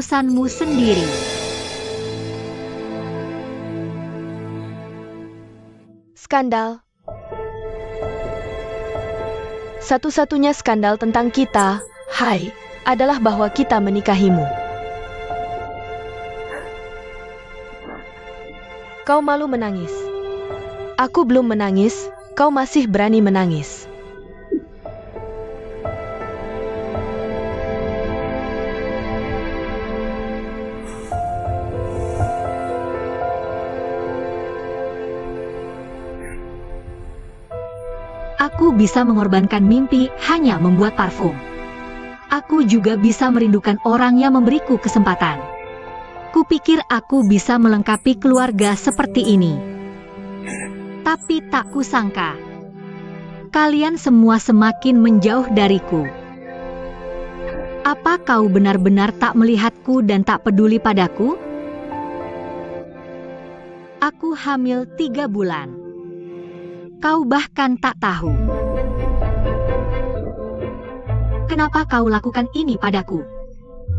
keputusanmu sendiri. Skandal. Satu-satunya skandal tentang kita, adalah bahwa kita menikahimu. Kau malu menangis. Aku belum menangis, kau masih berani menangis. Aku bisa mengorbankan mimpi hanya membuat parfum. Aku juga bisa merindukan orang yang memberiku kesempatan. Kupikir aku bisa melengkapi keluarga seperti ini. Tapi tak kusangka, kalian semua semakin menjauh dariku. Apa kau benar-benar tak melihatku dan tak peduli padaku? Aku hamil 3 bulan. Kau bahkan tak tahu. Kenapa kau lakukan ini padaku?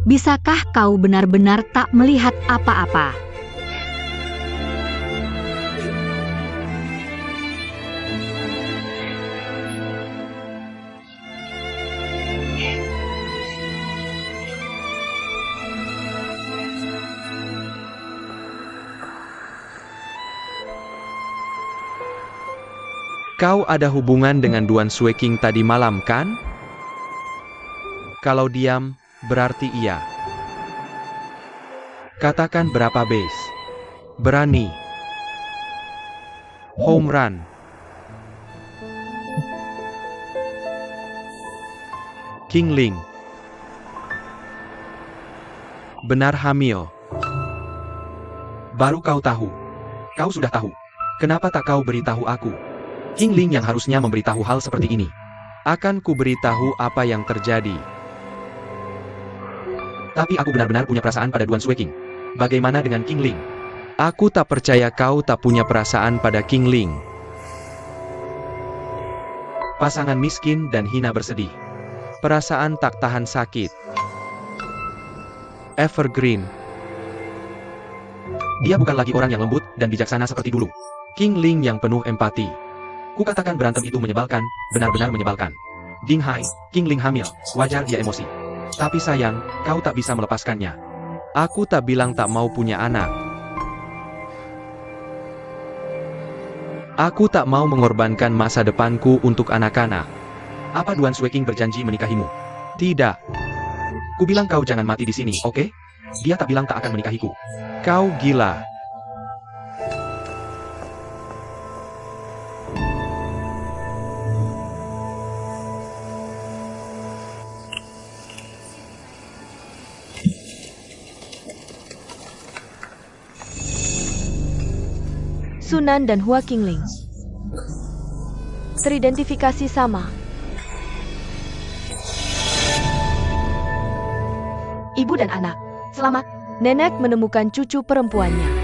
Bisakah kau benar-benar tak melihat apa-apa? Kau ada hubungan dengan Duan Sueking tadi malam, kan? Kalau diam, berarti iya. Katakan berapa base. Berani. Home run. King Ling. Benar hamil. Baru kau tahu. Kau sudah tahu. Kenapa tak kau beritahu aku? King Ling yang harusnya memberitahu hal seperti ini. Akan ku beritahu apa yang terjadi. Tapi aku benar-benar punya perasaan pada Duan Sueking. Bagaimana dengan King Ling? Aku tak percaya kau tak punya perasaan pada King Ling. Pasangan miskin dan hina bersedih. Perasaan tak tahan sakit. Evergreen. Dia bukan lagi orang yang lembut dan bijaksana seperti dulu. King Ling yang penuh empati. Kukatakan berantem itu menyebalkan, benar-benar menyebalkan. Ding Hai, King Ling hamil, wajar dia emosi. Tapi sayang, kau tak bisa melepaskannya. Aku tak bilang tak mau punya anak. Aku tak mau mengorbankan masa depanku untuk anak-anak. Apa Duan Sueking berjanji menikahimu? Tidak. Ku bilang kau jangan mati di sini, oke? Dia tak bilang tak akan menikahiku. Kau gila. Sunan dan Hua Qingling teridentifikasi sama. Ibu dan anak, selamat. Nenek menemukan cucu perempuannya.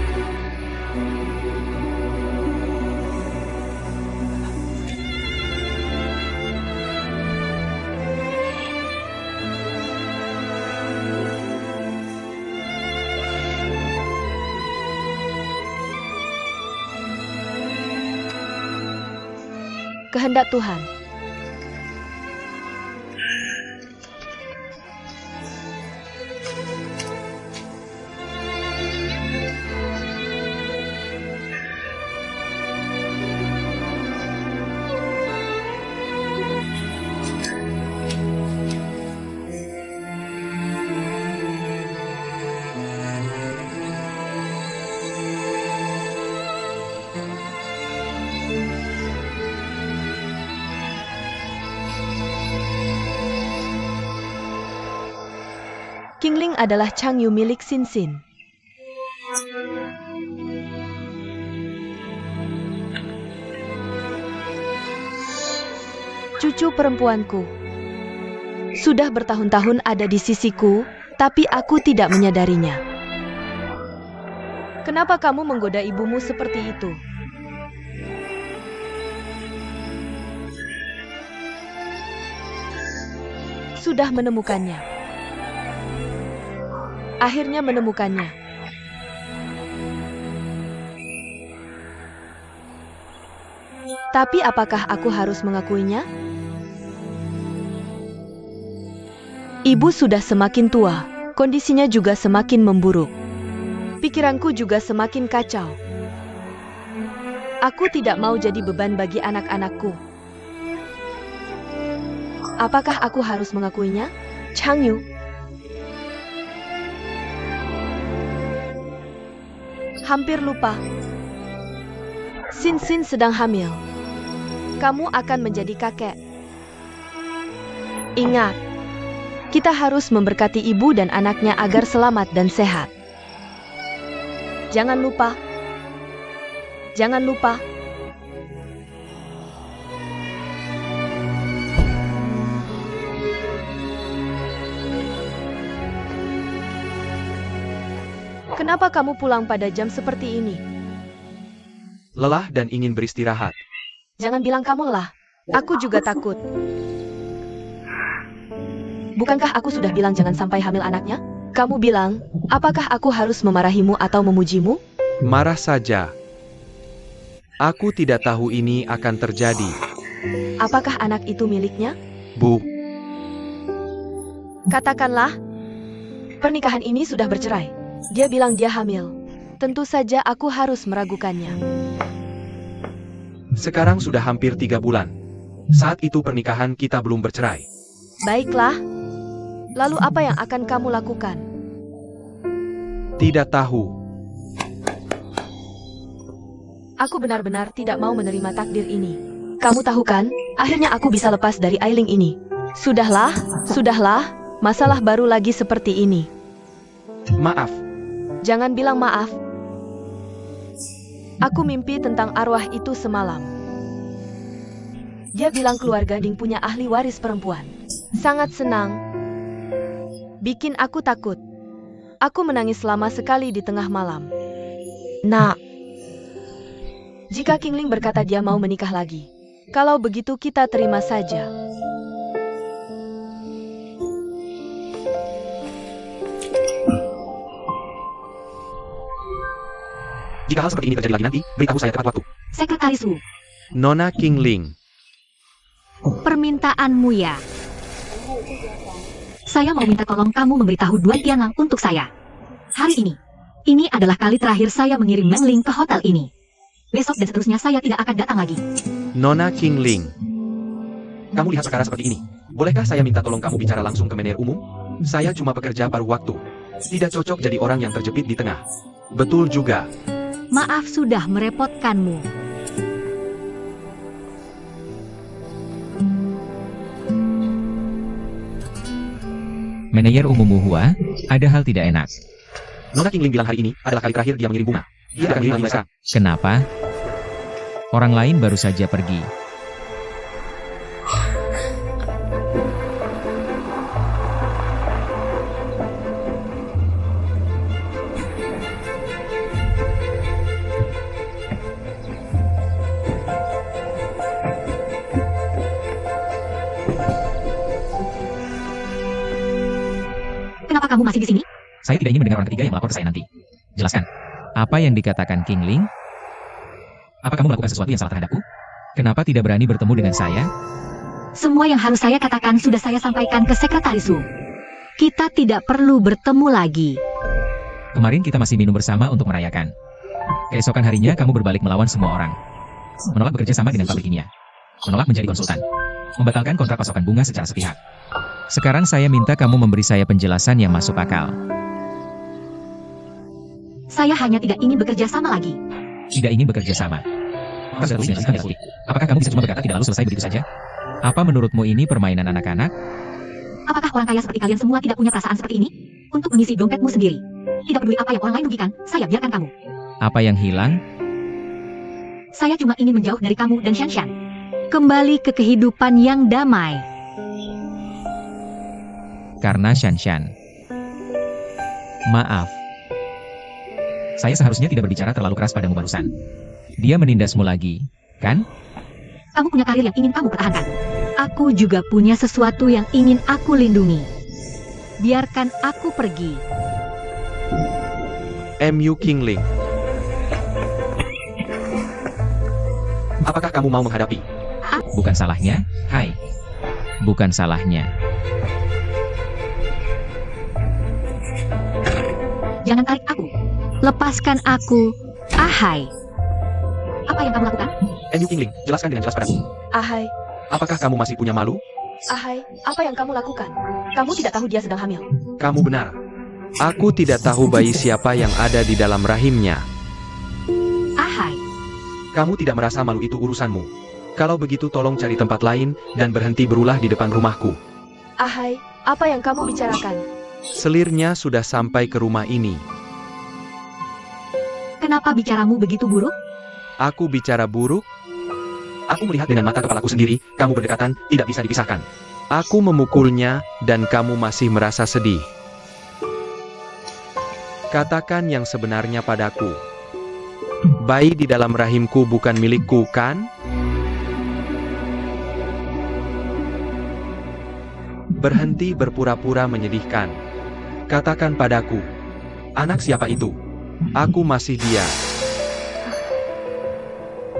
Kehendak Tuhan. King Ling adalah Changyu milik Xin Xin. Cucu perempuanku. Sudah bertahun-tahun ada di sisiku, tapi aku tidak menyadarinya. Kenapa kamu menggoda ibumu seperti itu? Sudah menemukannya. Akhirnya menemukannya. Tapi apakah aku harus mengakuinya? Ibu sudah semakin tua, kondisinya juga semakin memburuk. Pikiranku juga semakin kacau. Aku tidak mau jadi beban bagi anak-anakku. Apakah aku harus mengakuinya? Chang Yu. Hampir lupa. Sin Sin sedang hamil. Kamu akan menjadi kakek. Ingat, kita harus memberkati ibu dan anaknya agar selamat dan sehat. Jangan lupa. Jangan lupa. Kenapa kamu pulang pada jam seperti ini? Lelah dan ingin beristirahat. Jangan bilang kamu lelah. Aku juga takut. Bukankah aku sudah bilang jangan sampai hamil anaknya? Kamu bilang, apakah aku harus memarahimu atau memujimu? Marah saja. Aku tidak tahu ini akan terjadi. Apakah anak itu miliknya? Bu, Katakanlah, pernikahan ini sudah bercerai. Dia bilang dia hamil. Tentu saja aku harus meragukannya. sekarang sudah hampir 3 bulan. Saat itu pernikahan kita belum bercerai. Baiklah. Lalu apa yang akan kamu lakukan? Tidak tahu. Aku benar-benar tidak mau menerima takdir ini. Kamu tahu kan, akhirnya aku bisa lepas dari Ailing ini. Sudahlah, masalah baru lagi seperti ini. Maaf. Jangan bilang maaf. Aku mimpi tentang arwah itu semalam. Dia bilang keluarga Ding punya ahli waris perempuan. Sangat senang. Bikin aku takut. Aku menangis lama sekali di tengah malam. Nak, jika Qingling berkata dia mau menikah lagi, kalau begitu kita terima saja. Jika hal seperti ini terjadi lagi nanti, beritahu saya tepat waktu. Sekretaris Wu, Nona Qingling. permintaanmu ya. Saya mau minta tolong kamu memberitahu Duan Tianlang untuk saya. Hari ini. Ini adalah kali terakhir saya mengirim Meng Ling ke hotel ini. Besok dan seterusnya saya tidak akan datang lagi. Nona Qingling. Kamu lihat perkara seperti ini. Bolehkah saya minta tolong kamu bicara langsung ke manajer umum? Saya cuma pekerja paruh waktu. Tidak cocok jadi orang yang terjepit di tengah. Betul juga. Maaf sudah merepotkanmu. Manajer umum Wu Hua, ada hal tidak enak. Nona Qingling bilang hari ini adalah kali terakhir dia mengirim bunga. Dia akan mengirim lagi sekarang. Kenapa? Orang lain baru saja pergi. Kenapa kamu masih di sini? Saya tidak ingin mendengar orang ketiga yang melapor ke saya nanti. Jelaskan. Apa yang dikatakan Qingling? Apa kamu melakukan sesuatu yang salah terhadapku? Kenapa tidak berani bertemu dengan saya? Semua yang harus saya katakan sudah saya sampaikan ke Sekretaris Wu. Kita tidak perlu bertemu lagi. Kemarin kita masih minum bersama untuk merayakan. Keesokan harinya kamu berbalik melawan semua orang. Menolak bekerja sama dengan pabrik kimia. Menolak menjadi konsultan. Membatalkan kontrak pasokan bunga secara sepihak. Sekarang saya minta kamu memberi saya penjelasan yang masuk akal. Saya hanya tidak ingin bekerja sama lagi. Tidak ingin bekerja sama. Apakah kamu bisa cuma berkata tidak lalu selesai begitu saja? Apa menurutmu ini permainan anak-anak? Apakah orang kaya seperti kalian semua tidak punya perasaan seperti ini? Untuk mengisi dompetmu sendiri. Tidak peduli apa yang orang lain rugikan, saya biarkan kamu. Apa yang hilang? Saya cuma ingin menjauh dari kamu dan Shanshan. Kembali ke kehidupan yang damai. Karena Shanshan. Maaf. Saya seharusnya tidak berbicara terlalu keras padamu barusan. Dia menindasmu lagi, kan? Kamu punya karir yang ingin kamu pertahankan. Aku juga punya sesuatu yang ingin aku lindungi. Biarkan aku pergi. MU King Ling. Apakah kamu mau menghadapi? Bukan salahnya, hai. Bukan salahnya. Jangan tarik aku. Lepaskan aku. Ahai. Apa yang kamu lakukan? MU King Ling, jelaskan dengan jelas padaku. Ahai, Apakah kamu masih punya malu? ahai, apa yang kamu lakukan? Kamu tidak tahu dia sedang hamil. Kamu benar. Aku tidak tahu bayi siapa yang ada di dalam rahimnya. Ahai. Kamu tidak merasa malu itu urusanmu. Kalau begitu tolong cari tempat lain dan berhenti berulah di depan rumahku. Ahai, apa yang kamu bicarakan? Selirnya sudah sampai ke rumah ini. Kenapa bicaramu begitu buruk? Aku bicara buruk? Aku melihat dengan mata kepalaku sendiri, kamu berdekatan, tidak bisa dipisahkan. Aku memukulnya, dan kamu masih merasa sedih. Katakan yang sebenarnya padaku. Bayi di dalam rahimku bukan milikku, kan? Berhenti berpura-pura menyedihkan. Katakan padaku. Anak siapa itu? Aku masih dia.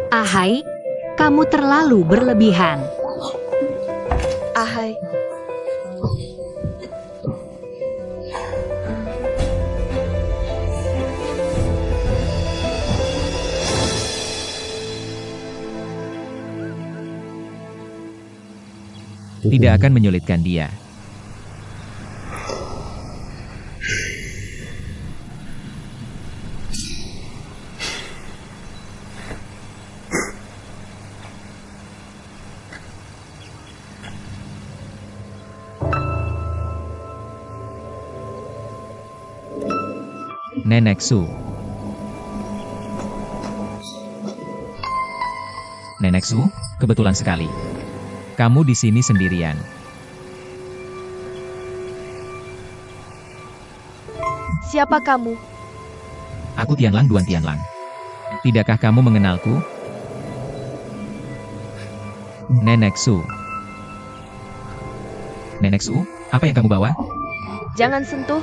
Ahai, kamu terlalu berlebihan. Ahai, Tidak akan menyulitkan dia. Nenek Su. Nenek Su, kebetulan sekali. Kamu di sini sendirian. siapa kamu? Aku Tianlang Duan Tianlang. Tidakkah kamu mengenalku? Nenek Su. Nenek Su, apa yang kamu bawa? Jangan sentuh.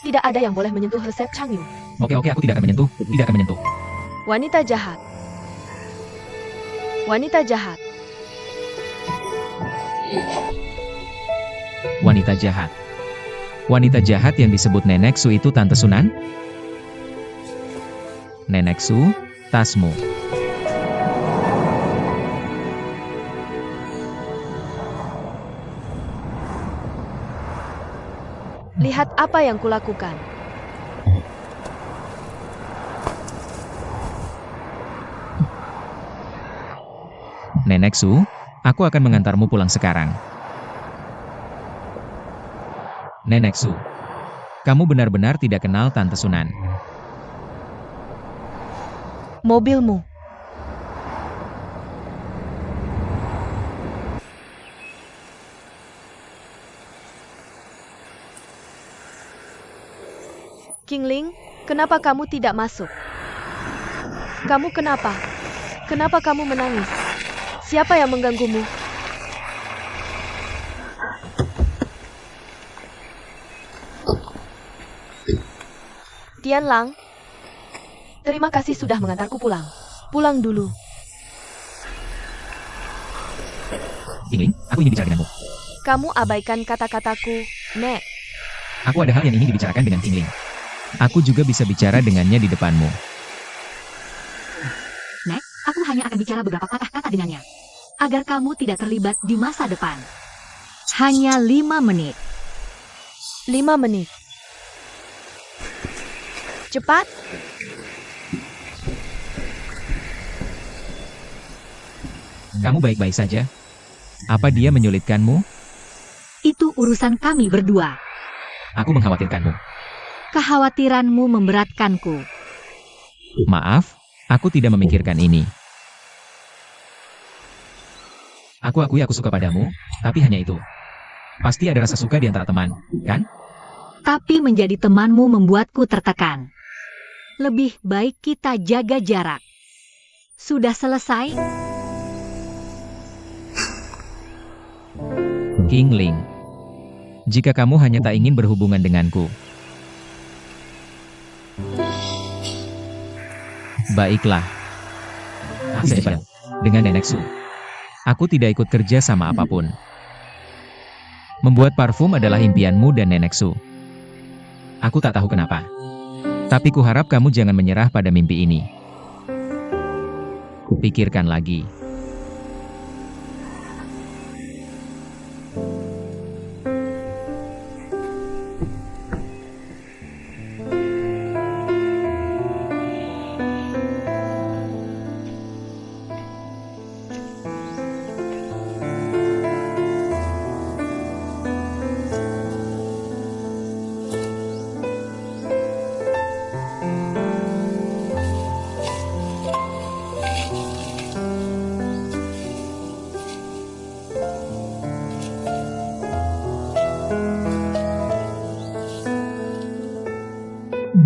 Tidak ada yang boleh menyentuh resep Changyu. Oke, aku tidak akan menyentuh. Tidak akan menyentuh. Wanita jahat. Wanita jahat. Wanita jahat. Wanita jahat yang disebut Nenek Su itu Tante Sunan? Nenek Su, tasmu. Lihat apa yang kulakukan. Nenek Su, aku akan mengantarmu pulang sekarang. Nenek Su, kamu benar-benar tidak kenal Tante Sunan. Mobilmu. King Ling, kenapa kamu tidak masuk? Kamu kenapa? Kenapa kamu menangis? Siapa yang mengganggumu? Tianlang, terima kasih sudah mengantarku pulang. Pulang dulu. King Ling, aku ingin bicara denganmu. Kamu abaikan kata-kataku, Nek. Aku ada hal yang ingin dibicarakan dengan King Ling. Aku juga bisa bicara dengannya di depanmu. Nek, aku hanya akan bicara beberapa patah kata dengannya. Agar kamu tidak terlibat di masa depan. Hanya 5 menit. 5 menit. Cepat. Kamu baik-baik saja? Apa dia menyulitkanmu? Itu urusan kami berdua. Aku mengkhawatirkanmu. Kekhawatiranmu memberatkanku. Maaf, aku tidak memikirkan ini. Aku akui aku suka padamu, tapi hanya itu. Pasti ada rasa suka di antara teman, kan? Tapi menjadi temanmu membuatku tertekan. Lebih baik kita jaga jarak. Sudah selesai? King Ling. Jika kamu hanya tak ingin berhubungan denganku, Baiklah. Sejalan dengan Nenek Su. Aku tidak ikut kerja sama apapun. Membuat parfum adalah impianmu dan Nenek Su. Aku tak tahu kenapa. Tapi kuharap kamu jangan menyerah pada mimpi ini. Kupikirkan lagi.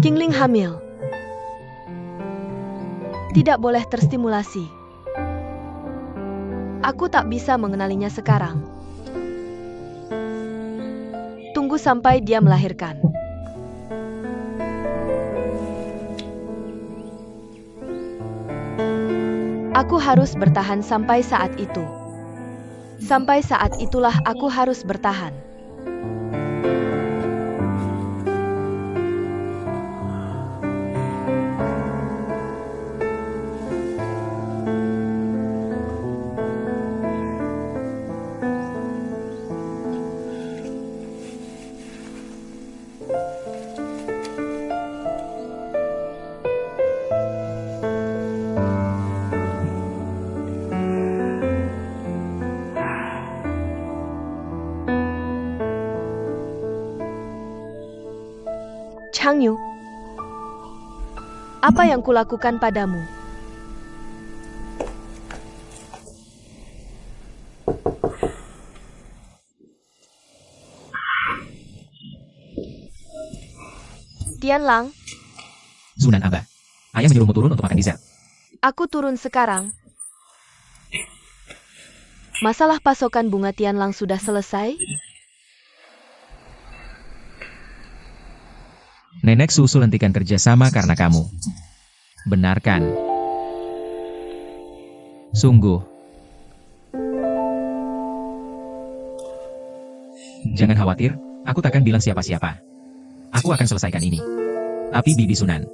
Qingling hamil. Tidak boleh terstimulasi. Aku tak bisa mengenalinya sekarang. Tunggu sampai dia melahirkan. Aku harus bertahan sampai saat itu. Sampai saat itulah aku harus bertahan. Changyu, apa yang kulakukan padamu? Tianlang, Sunan Aba. Ayah menyuruhmu turun untuk makan dessert. aku turun sekarang. Masalah pasokan bunga Tianlang sudah selesai? Nenek Susu hentikan kerjasama karena kamu. Benarkan? Sungguh. Jangan khawatir, aku takkan bilang siapa-siapa. Aku akan selesaikan ini. Tapi Bibi Sunan,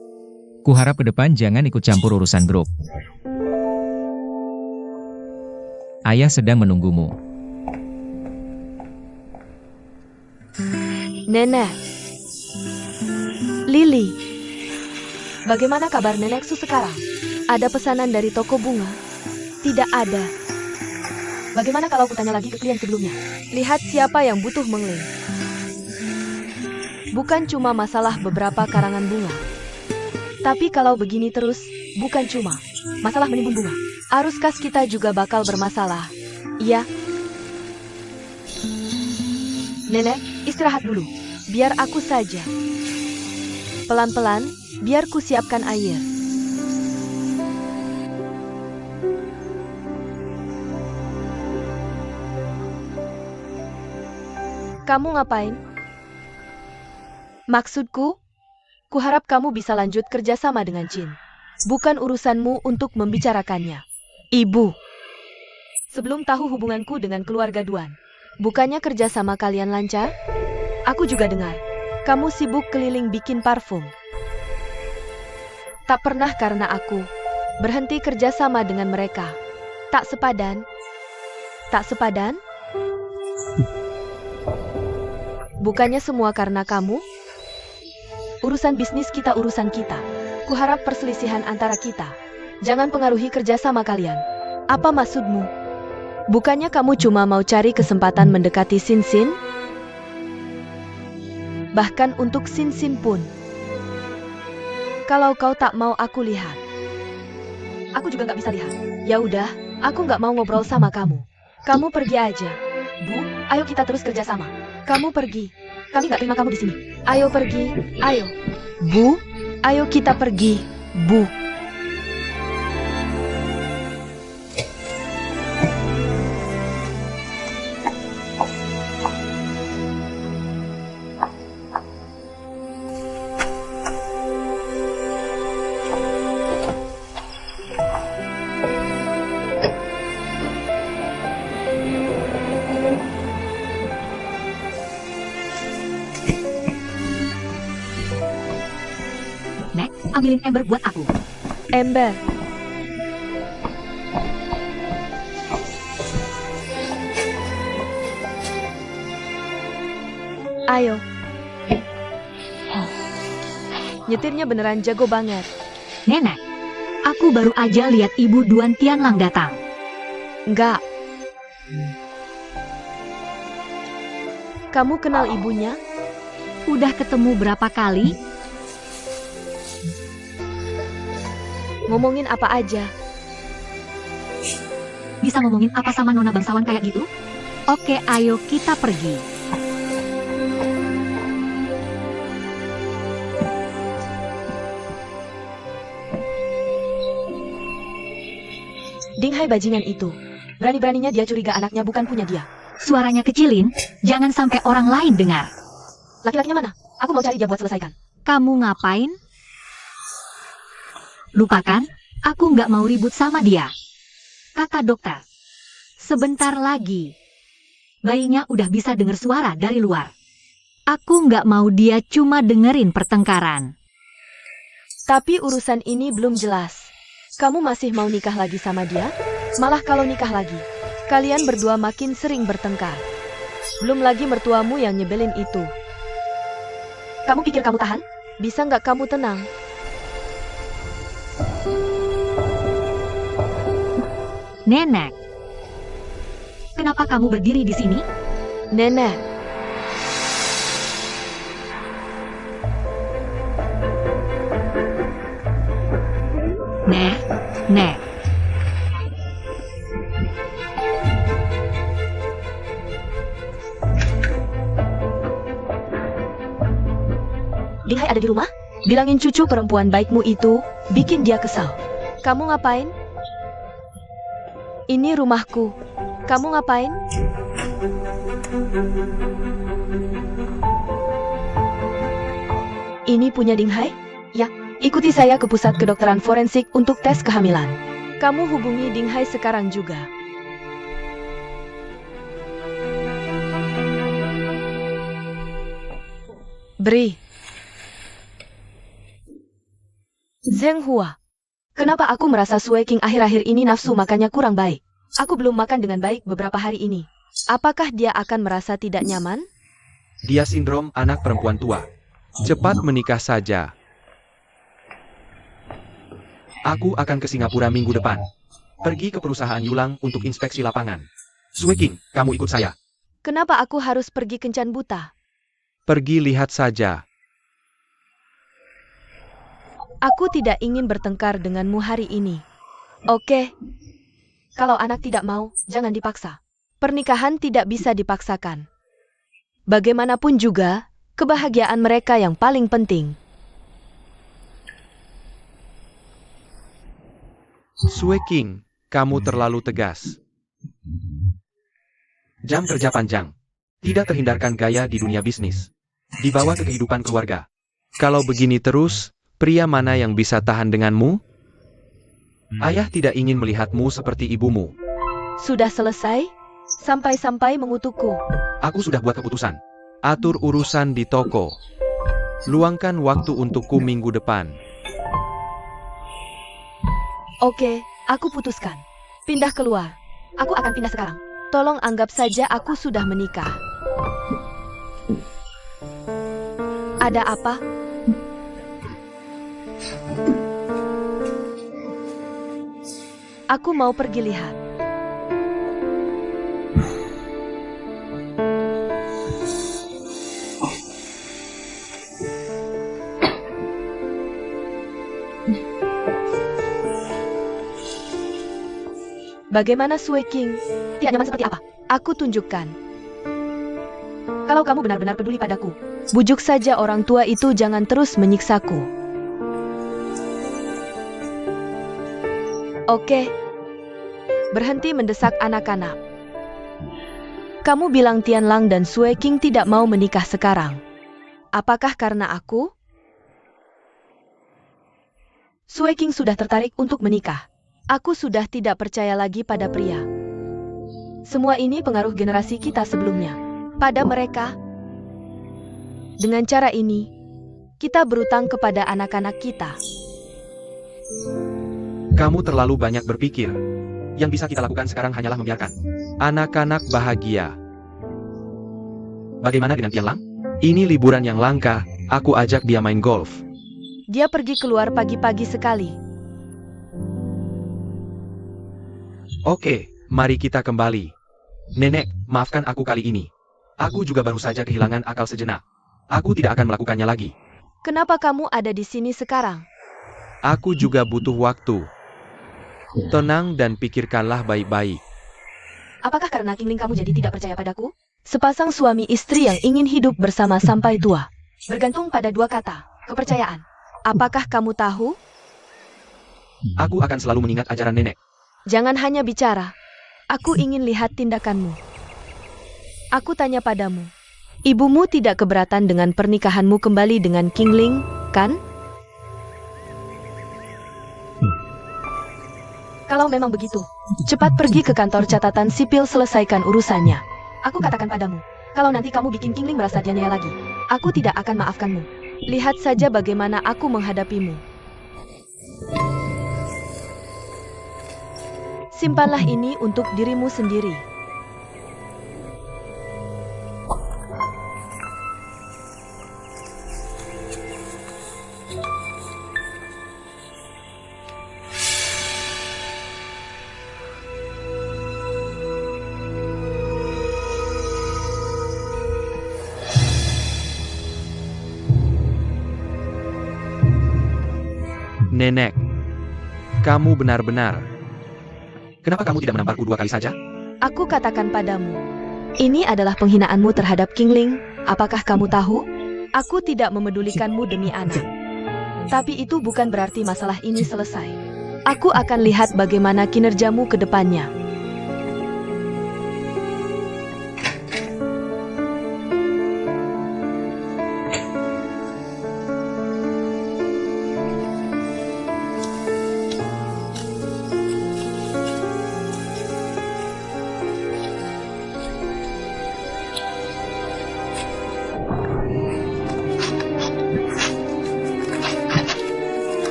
kuharap ke depan jangan ikut campur urusan grup. Ayah sedang menunggumu. Nenek. Lily, bagaimana kabar Nenek Su sekarang? Ada pesanan dari toko bunga? Tidak ada. Bagaimana kalau kutanya lagi ke klien sebelumnya? Lihat siapa yang butuh mengling. Bukan cuma masalah beberapa karangan bunga. Tapi kalau begini terus, bukan cuma masalah menimbun bunga. Arus kas kita juga bakal bermasalah. Iya. Nenek, istirahat dulu. Biar aku saja. Pelan-pelan, biar ku siapkan air. Kamu ngapain? Maksudku, kuharap kamu bisa lanjut kerjasama dengan Jin. Bukan urusanmu untuk membicarakannya. Ibu, sebelum tahu hubunganku dengan keluarga Duan, bukannya kerjasama kalian lancar? Aku juga dengar. Kamu sibuk keliling bikin parfum. Tak pernah karena aku berhenti kerjasama dengan mereka. Tak sepadan? Tak sepadan? Bukannya semua karena kamu? Urusan bisnis kita urusan kita. Kuharap perselisihan antara kita jangan pengaruhi kerjasama kalian. Apa maksudmu? Bukannya kamu cuma mau cari kesempatan mendekati Sin Sin? Bahkan untuk Sin Sin pun. Kalau kau tak mau aku lihat, aku juga nggak bisa lihat. Ya udah, aku nggak mau ngobrol sama kamu. Kamu pergi aja. Bu, ayo kita terus kerjasama. Kamu pergi. Kami nggak terima kamu di sini. Ayo pergi, ayo. Bu, ayo kita pergi. Bu. ambilin ember buat aku. Ember. Ayo. Nyetirnya beneran jago banget. Nenek, aku baru aja lihat Ibu Duan Tianlang datang. Enggak. Kamu kenal ibunya? Udah ketemu berapa kali? Ngomongin apa aja? Bisa ngomongin apa sama nona bangsawan kayak gitu? Oke, ayo kita pergi. Dinghai bajingan itu. Berani-beraninya dia curiga anaknya bukan punya dia. Suaranya kecilin, jangan sampai orang lain dengar. Laki-lakinya mana? Aku mau cari dia buat selesaikan. Kamu ngapain? Lupakan, aku nggak mau ribut sama dia. Kata dokter. Sebentar lagi. Bayinya udah bisa dengar suara dari luar. Aku nggak mau dia cuma dengerin pertengkaran. Tapi urusan ini belum jelas. Kamu masih mau nikah lagi sama dia? Malah kalau nikah lagi, kalian berdua makin sering bertengkar. Belum lagi mertuamu yang nyebelin itu. Kamu pikir kamu tahan? Bisa nggak kamu tenang? Nenek. Kenapa kamu berdiri di sini? Nenek. Nek. Dinghai ada di rumah? Bilangin cucu perempuan baikmu itu, bikin dia kesal. Kamu ngapain? Ini rumahku. Kamu ngapain? Ini punya Dinghai? Ya, ikuti saya ke pusat kedokteran forensik untuk tes kehamilan. Kamu hubungi Dinghai sekarang juga. Beri. Zheng Hua. Kenapa aku merasa Sui King akhir-akhir ini nafsu makannya kurang baik? Aku belum makan dengan baik beberapa hari ini. Apakah dia akan merasa tidak nyaman? Dia sindrom anak perempuan tua. Cepat menikah saja. Aku akan ke Singapura minggu depan. Pergi ke perusahaan Yulang untuk inspeksi lapangan. Sui King, kamu ikut saya. Kenapa aku harus pergi kencan buta? Pergi lihat saja. Aku tidak ingin bertengkar denganmu hari ini. Oke. Kalau anak tidak mau, jangan dipaksa. Pernikahan tidak bisa dipaksakan. Bagaimanapun juga, kebahagiaan mereka yang paling penting. Sui King, kamu terlalu tegas. Jam kerja panjang. Tidak terhindarkan gaya di dunia bisnis. Dibawa ke kehidupan keluarga. Kalau begini terus, pria mana yang bisa tahan denganmu? Ayah tidak ingin melihatmu seperti ibumu. Sudah selesai? Sampai-sampai mengutukku. Aku sudah buat keputusan. Atur urusan di toko. Luangkan waktu untukku minggu depan. Oke, aku putuskan. Pindah keluar. Aku akan pindah sekarang. Tolong anggap saja aku sudah menikah. Ada apa? Aku mau pergi lihat. Bagaimana Sui King? Tidak nyaman seperti apa? Aku tunjukkan. Kalau kamu benar-benar peduli padaku, bujuk saja orang tua itu jangan terus menyiksaku. Oke. Berhenti mendesak anak-anak. Kamu bilang Tianlang dan Sui King tidak mau menikah sekarang. Apakah karena aku? Sui King sudah tertarik untuk menikah. Aku sudah tidak percaya lagi pada pria. Semua ini pengaruh generasi kita sebelumnya. Pada mereka. Dengan cara ini, kita berutang kepada anak-anak kita. Kamu terlalu banyak berpikir. Yang bisa kita lakukan sekarang hanyalah membiarkan anak-anak bahagia. Bagaimana dengan Tianlang? Ini liburan yang langka, aku ajak dia main golf. Dia pergi keluar pagi-pagi sekali. Oke, mari kita kembali. Nenek, maafkan aku kali ini. Aku juga baru saja kehilangan akal sejenak. Aku tidak akan melakukannya lagi. Kenapa kamu ada di sini sekarang? Aku juga butuh waktu. Tenang dan pikirkanlah baik-baik. Apakah karena Qingling kamu jadi tidak percaya padaku? Sepasang suami istri yang ingin hidup bersama sampai tua. Bergantung pada dua kata, kepercayaan. Apakah kamu tahu? Aku akan selalu mengingat ajaran nenek. Jangan hanya bicara. Aku ingin lihat tindakanmu. Aku tanya padamu. Ibumu tidak keberatan dengan pernikahanmu kembali dengan Qingling, kan? Kalau memang begitu, cepat pergi ke kantor catatan sipil selesaikan urusannya. Aku katakan padamu, kalau nanti kamu bikin Qingling merasa dianiaya lagi, aku tidak akan maafkanmu. Lihat saja bagaimana aku menghadapimu. Simpanlah ini untuk dirimu sendiri. Nenek, kamu benar-benar. Kenapa kamu tidak menamparku 2 kali saja? Aku katakan padamu, ini adalah penghinaanmu terhadap Qingling. Apakah kamu tahu? Aku tidak memedulikanmu demi anak. Tapi itu bukan berarti masalah ini selesai. Aku akan lihat bagaimana kinerjamu ke depannya.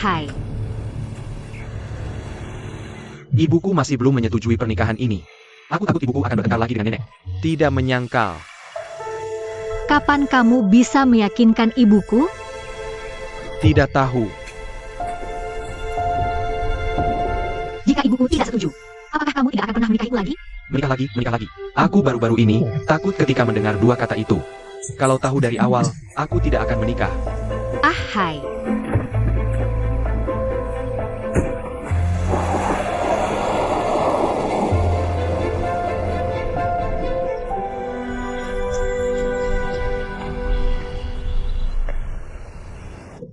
Hai. Ibuku masih belum menyetujui pernikahan ini. Aku takut ibuku akan bertengkar lagi dengan nenek. Tidak menyangkal. Kapan kamu bisa meyakinkan ibuku? Tidak tahu. Jika ibuku tidak setuju, apakah kamu tidak akan pernah menikahiku lagi? Menikah lagi. Aku baru-baru ini takut ketika mendengar 2 kata itu. Kalau tahu dari awal, aku tidak akan menikah. Hai.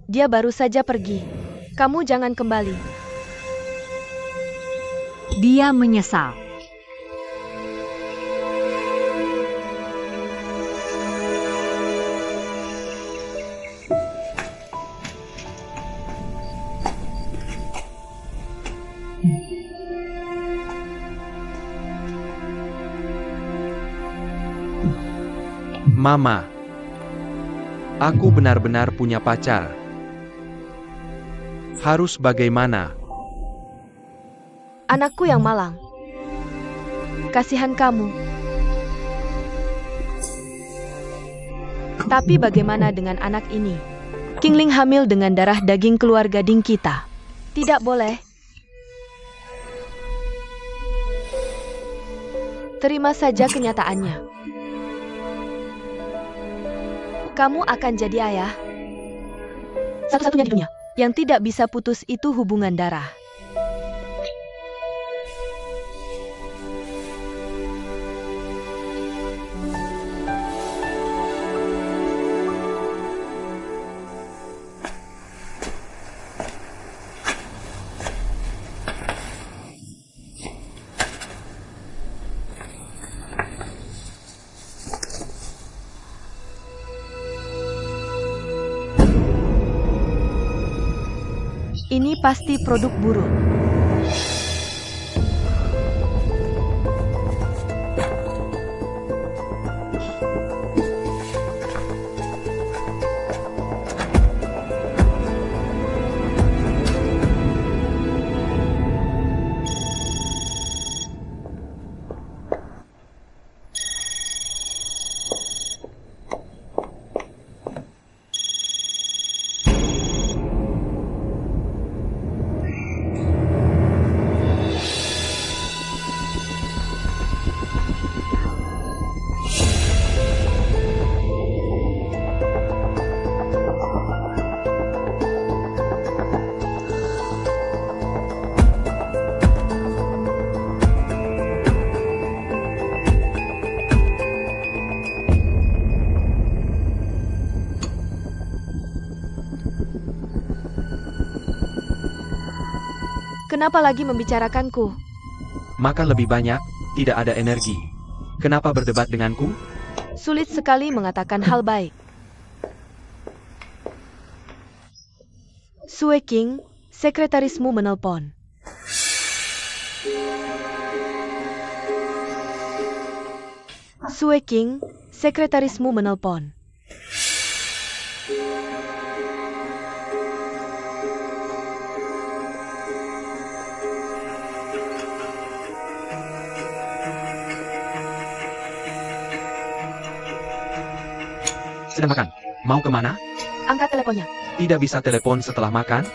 Dia baru saja pergi. Kamu jangan kembali. Dia menyesal. Mama, aku benar-benar punya pacar. Harus bagaimana? Anakku yang malang. Kasihan kamu. Tapi bagaimana dengan anak ini? Qingling hamil dengan darah daging keluarga Ding kita. Tidak boleh. Terima saja kenyataannya. Kamu akan jadi ayah. Satu-satunya di dunia. Yang tidak bisa putus itu hubungan darah. Ini pasti produk buruk. Kenapa lagi membicarakanku? Makan lebih banyak, tidak ada energi. Kenapa berdebat denganku? Sulit sekali mengatakan hal baik. Sue King, sekretarismu menelpon. Sue King, sekretarismu menelpon. Sedang makan. Mau kemana? Angkat teleponnya. Tidak bisa telepon setelah makan?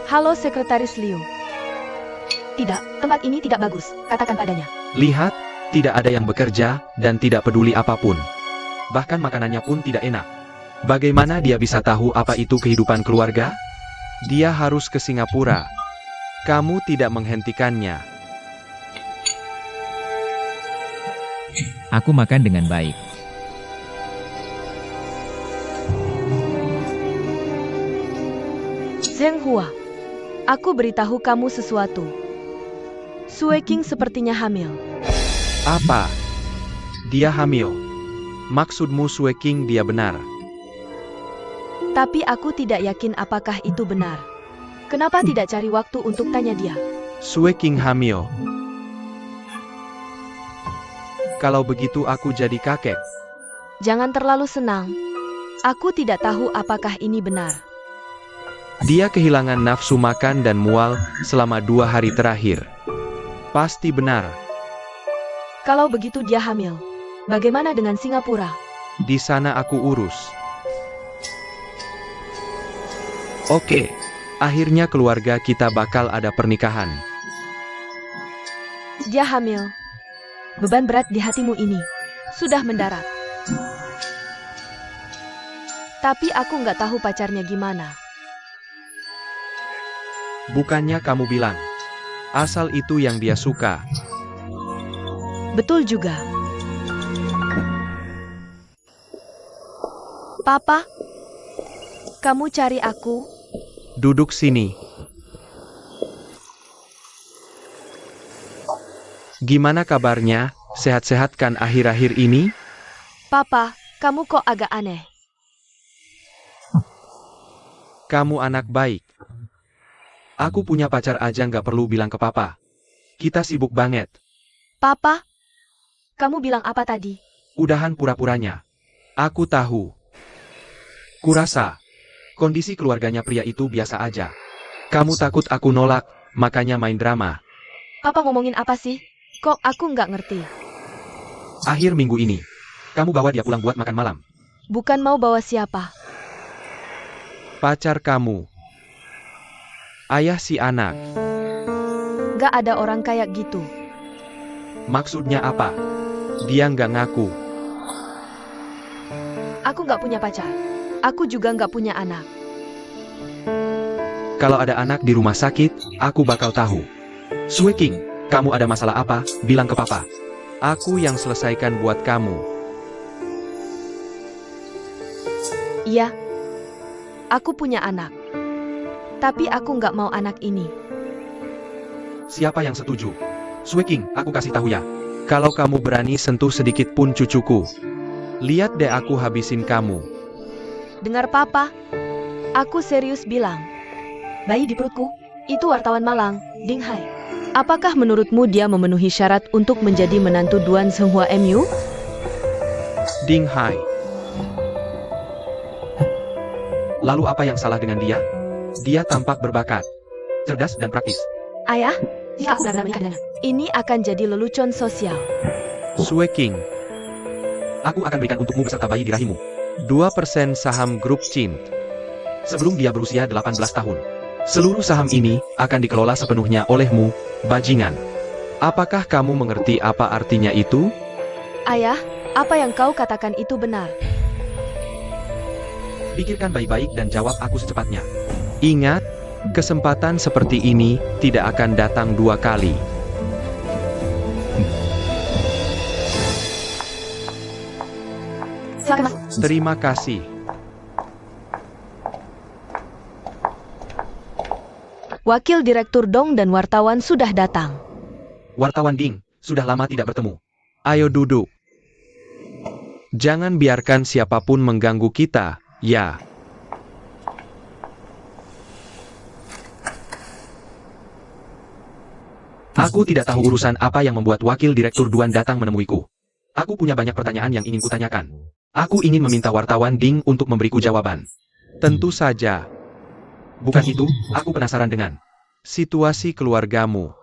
Halo Sekretaris Liu. Tidak, tempat ini tidak bagus, katakan padanya. Lihat, tidak ada yang bekerja, dan tidak peduli apapun. Bahkan makanannya pun tidak enak. Bagaimana dia bisa tahu apa itu kehidupan keluarga? Dia harus ke Singapura. Kamu tidak menghentikannya. Aku makan dengan baik. Zheng Hua, aku beritahu kamu sesuatu. Sue King sepertinya hamil. Apa? Dia hamil. Maksudmu Sue King dia benar. Tapi aku tidak yakin apakah itu benar. Kenapa tidak cari waktu untuk tanya dia? Sue King hamil. Kalau begitu aku jadi kakek. Jangan terlalu senang. Aku tidak tahu apakah ini benar. Dia kehilangan nafsu makan dan mual selama 2 hari terakhir. Pasti benar. Kalau begitu dia hamil. Bagaimana dengan Singapura? Di sana aku urus. Oke, akhirnya keluarga kita bakal ada pernikahan. Dia hamil. Beban berat di hatimu ini sudah mendarat. Tapi aku nggak tahu pacarnya gimana. Bukannya kamu bilang, asal itu yang dia suka. Betul juga. Papa, kamu cari aku? Duduk sini. Gimana kabarnya? Sehat-sehat kan akhir-akhir ini? Papa, kamu kok agak aneh. Kamu anak baik. Aku punya pacar aja nggak perlu bilang ke papa. Kita sibuk banget. Papa, kamu bilang apa tadi? Udahan pura-puranya. Aku tahu. Kurasa, kondisi keluarganya pria itu biasa aja. Kamu takut aku nolak, makanya main drama. Papa ngomongin apa sih? Kok aku nggak ngerti? Akhir minggu ini, kamu bawa dia pulang buat makan malam. Bukan mau bawa siapa? Pacar kamu. Ayah si anak. Nggak ada orang kayak gitu. Maksudnya apa? Dia nggak ngaku. Aku nggak punya pacar. Aku juga nggak punya anak. Kalau ada anak di rumah sakit, aku bakal tahu. Sue King, kamu ada masalah apa? Bilang ke papa. Aku yang selesaikan buat kamu. Iya, aku punya anak. Tapi aku nggak mau anak ini. Siapa yang setuju? Sue King, aku kasih tahu ya. Kalau kamu berani sentuh sedikit pun cucuku, lihat deh aku habisin kamu. Dengar papa, aku serius bilang. Bayi di perutku, itu wartawan Malang, Ding Hai. Apakah menurutmu dia memenuhi syarat untuk menjadi menantu Duan Zhenghua MU? Ding Hai. Lalu apa yang salah dengan dia? Dia tampak berbakat, cerdas dan praktis. Ayah, jika aku benar-benar menikah dengannya, ini akan jadi lelucon sosial. Sue King, aku akan berikan untukmu beserta bayi di rahimmu 2% saham grup Cint sebelum dia berusia 18 tahun. Seluruh saham ini akan dikelola sepenuhnya olehmu, bajingan. Apakah kamu mengerti apa artinya itu? Ayah, apa yang kau katakan itu benar. Pikirkan baik-baik dan jawab aku secepatnya. Ingat, kesempatan seperti ini tidak akan datang 2 kali. Silakan Mas. Terima kasih. Wakil Direktur Dong dan wartawan sudah datang. Wartawan Ding, sudah lama tidak bertemu. Ayo duduk. Jangan biarkan siapapun mengganggu kita, ya. Aku tidak tahu urusan apa yang membuat Wakil Direktur Duan datang menemuiku. Aku punya banyak pertanyaan yang ingin kutanyakan. Aku ingin meminta wartawan Ding untuk memberiku jawaban. Tentu saja. Bukan itu, aku penasaran dengan situasi keluargamu.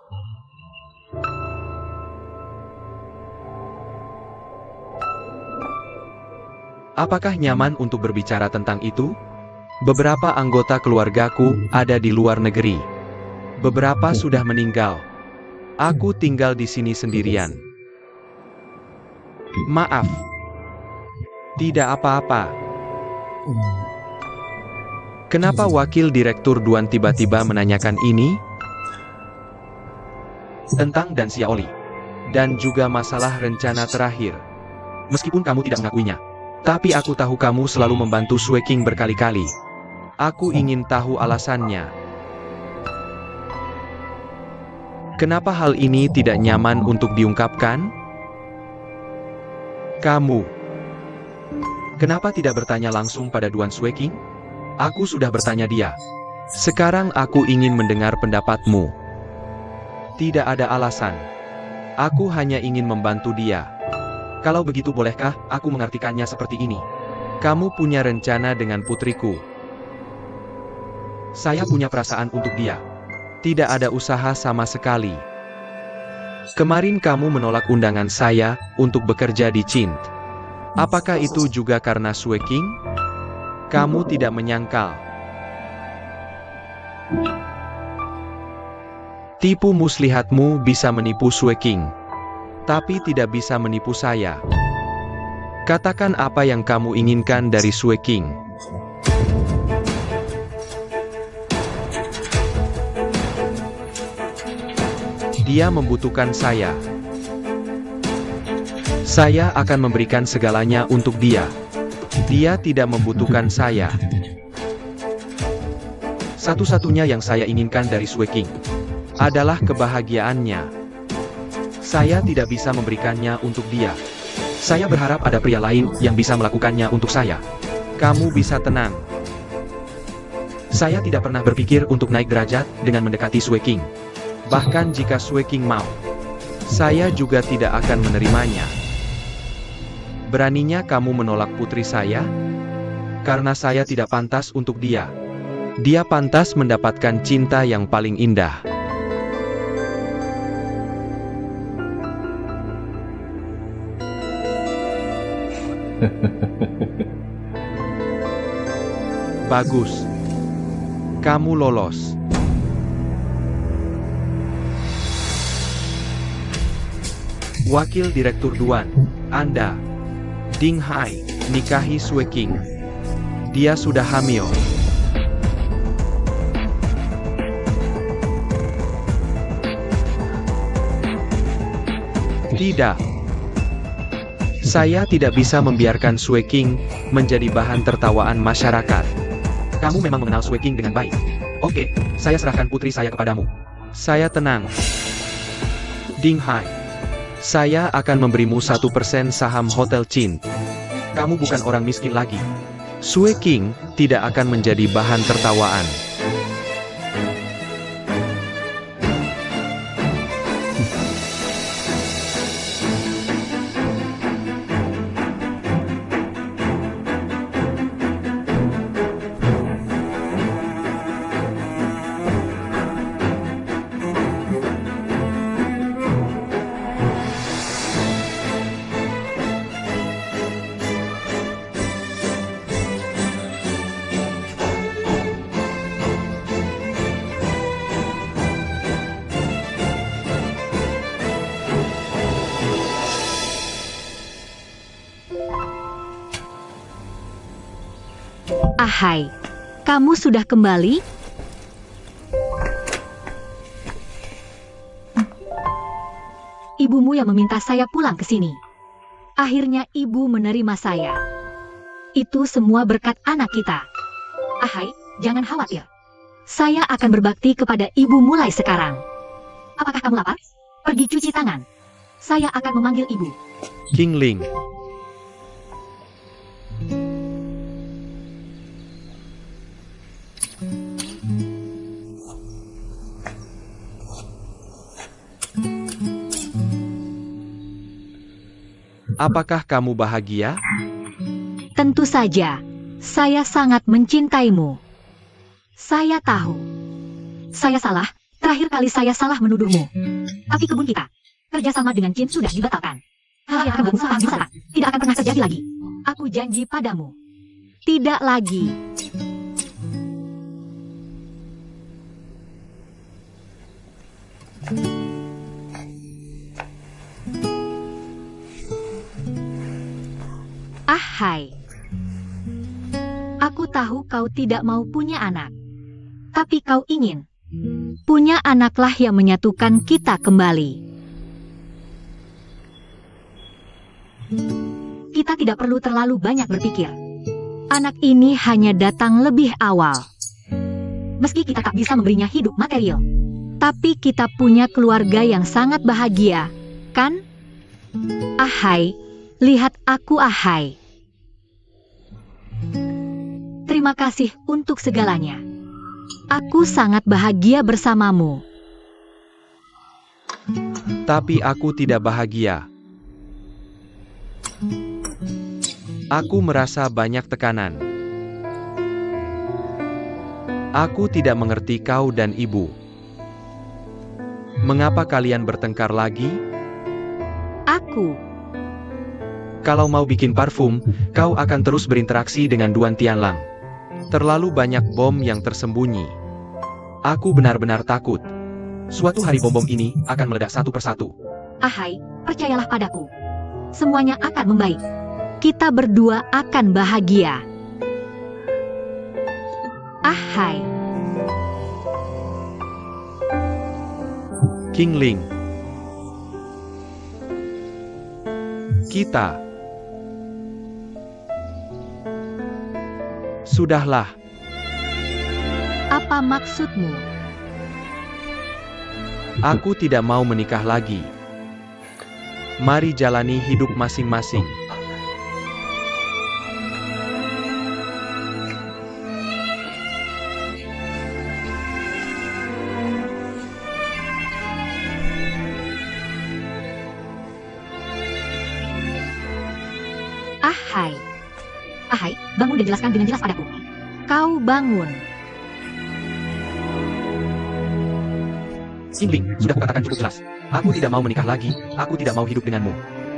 Apakah nyaman untuk berbicara tentang itu? Beberapa anggota keluargaku ada di luar negeri. Beberapa sudah meninggal. Aku tinggal di sini sendirian. Maaf. Tidak apa-apa. Kenapa Wakil Direktur Duan tiba-tiba menanyakan ini? Tentang Dan Xiaoli. Dan juga masalah rencana terakhir. Meskipun kamu tidak mengakuinya. Tapi aku tahu kamu selalu membantu Sue King berkali-kali. Aku ingin tahu alasannya. Kenapa hal ini tidak nyaman untuk diungkapkan? Kamu. Kenapa tidak bertanya langsung pada Duan Sue King? Aku sudah bertanya dia. Sekarang aku ingin mendengar pendapatmu. Tidak ada alasan. Aku hanya ingin membantu dia. Kalau begitu bolehkah aku mengartikannya seperti ini? Kamu punya rencana dengan putriku. Saya punya perasaan untuk dia. Tidak ada usaha sama sekali. Kemarin kamu menolak undangan saya untuk bekerja di Chint. Apakah itu juga karena Sue King? Kamu tidak menyangkal. Tipu muslihatmu bisa menipu Sue King, tapi tidak bisa menipu saya. Katakan apa yang kamu inginkan dari Sue King. Dia membutuhkan saya. Saya akan memberikan segalanya untuk dia. Dia tidak membutuhkan saya. Satu-satunya yang saya inginkan dari Sue King adalah kebahagiaannya. Saya tidak bisa memberikannya untuk dia. Saya berharap ada pria lain yang bisa melakukannya untuk saya. Kamu bisa tenang. Saya tidak pernah berpikir untuk naik derajat dengan mendekati Sue King. Bahkan jika Sue King mau, saya juga tidak akan menerimanya. Beraninya kamu menolak putri saya? Karena saya tidak pantas untuk dia. Dia pantas mendapatkan cinta yang paling indah. Bagus. Kamu lolos. Wakil Direktur Duan, Anda. Ding Hai, nikahi Sue King. Dia sudah hamil. Tidak. Saya tidak bisa membiarkan Sue King menjadi bahan tertawaan masyarakat. Kamu memang mengenal Sue King dengan baik. Oke, saya serahkan putri saya kepadamu. Saya tenang. Ding Hai. Saya akan memberimu 1% saham Hotel Chint. Kamu bukan orang miskin lagi. Sue King tidak akan menjadi bahan tertawaan. Ahai, kamu sudah kembali? Ibumu yang meminta saya pulang ke sini. Akhirnya ibu menerima saya. Itu semua berkat anak kita. Ahai, jangan khawatir. Saya akan berbakti kepada ibu mulai sekarang. Apakah kamu lapar? Pergi cuci tangan. Saya akan memanggil ibu. King Ling. Apakah kamu bahagia? Tentu saja, saya sangat mencintaimu. Saya tahu. Saya salah, terakhir kali saya salah menuduhmu. Tapi kebun kita, kerjasama dengan Jin sudah dibatalkan. Hal yang akan berusaha bisa tidak akan pernah terjadi lagi. Aku janji padamu. Tidak lagi. Hai. Aku tahu kau tidak mau punya anak. Tapi kau ingin. Punya anaklah yang menyatukan kita kembali. Kita tidak perlu terlalu banyak berpikir. Anak ini hanya datang lebih awal. Meski kita tak bisa memberinya hidup material. Tapi kita punya keluarga yang sangat bahagia, kan? Ahai, lihat aku Ahai. Terima kasih untuk segalanya. Aku sangat bahagia bersamamu. Tapi aku tidak bahagia. Aku merasa banyak tekanan. Aku tidak mengerti kau dan ibu. Mengapa kalian bertengkar lagi? Kalau mau bikin parfum, kau akan terus berinteraksi dengan Duan Tianlang. Terlalu banyak bom yang tersembunyi. Aku benar-benar takut. Suatu hari bom-bom ini akan meledak satu persatu. Ahai, percayalah padaku. Semuanya akan membaik. Kita berdua akan bahagia. Ahai. King Ling. Kita. Sudahlah. Apa maksudmu? Aku tidak mau menikah lagi. Mari jalani hidup masing-masing. Ahai. Ahai, bangun dan jelaskan dengan jelas padaku. Kau bangun. King Ling, sudah kukatakan cukup jelas. Aku tidak mau menikah lagi, aku tidak mau hidup denganmu.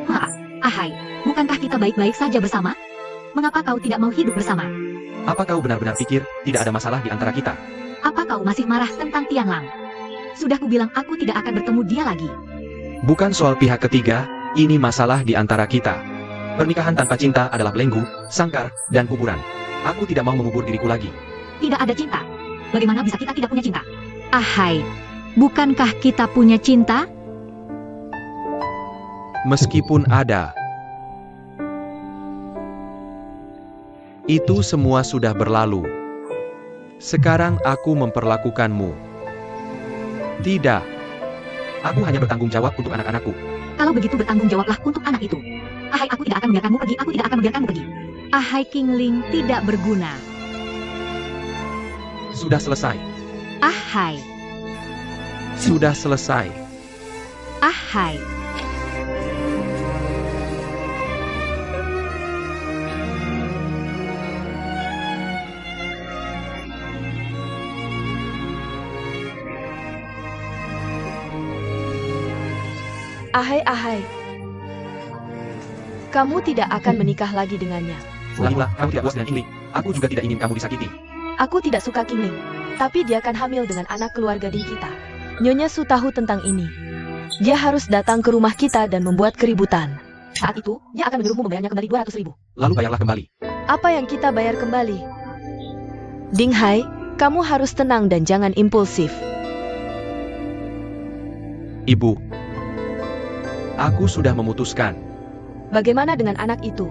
Maaf, Ahai, bukankah kita baik-baik saja bersama? Mengapa kau tidak mau hidup bersama? Apa kau benar-benar pikir tidak ada masalah di antara kita? Apa kau masih marah tentang Tianlang? Sudah kubilang aku tidak akan bertemu dia lagi. Bukan soal pihak ketiga, ini masalah di antara kita. Pernikahan tanpa cinta adalah belenggu, sangkar, dan kuburan. Aku tidak mau mengubur diriku lagi. Tidak ada cinta. Bagaimana bisa kita tidak punya cinta? Ahai, bukankah kita punya cinta? Meskipun ada. Itu semua sudah berlalu. Sekarang aku memperlakukanmu. Tidak. Aku hanya bertanggung jawab untuk anak-anakku. Kalau begitu bertanggung jawablah untuk anak itu. Ahai, aku tidak akan membiarkanmu pergi, aku tidak akan membiarkanmu pergi. Ahai, King Ling tidak berguna. Sudah selesai. Ahai, Sudah selesai. ahai. Ahai. Kamu tidak akan menikah lagi dengannya. Lagipula, kamu tidak puas dengan King Ling. Aku juga tidak ingin kamu disakiti. Aku tidak suka King Ling, tapi dia akan hamil dengan anak keluarga Ding kita. Nyonya Su tahu tentang ini. Dia harus datang ke rumah kita dan membuat keributan. Saat itu, dia akan menyuruhmu membayarnya kembali 200.000. Lalu bayarlah kembali. Apa yang kita bayar kembali? Ding Hai, kamu harus tenang dan jangan impulsif. Ibu. Aku sudah memutuskan. Bagaimana dengan anak itu?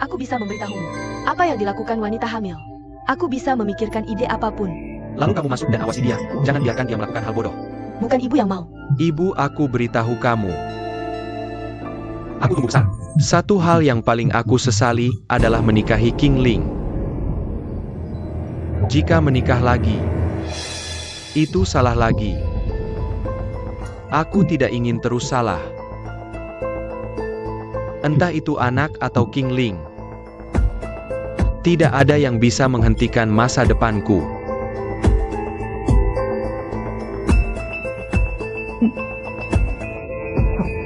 Aku bisa memberitahumu. Apa yang dilakukan wanita hamil? Aku bisa memikirkan ide apapun. Lalu kamu masuk dan awasi dia, jangan biarkan dia melakukan hal bodoh. Bukan ibu yang mau. Ibu, aku beritahu kamu. Aku tumbuh besar. Satu hal yang paling aku sesali adalah menikahi King Ling. Jika menikah lagi, itu salah lagi. Aku tidak ingin terus salah. Entah itu anak atau King Ling. Tidak ada yang bisa menghentikan masa depanku.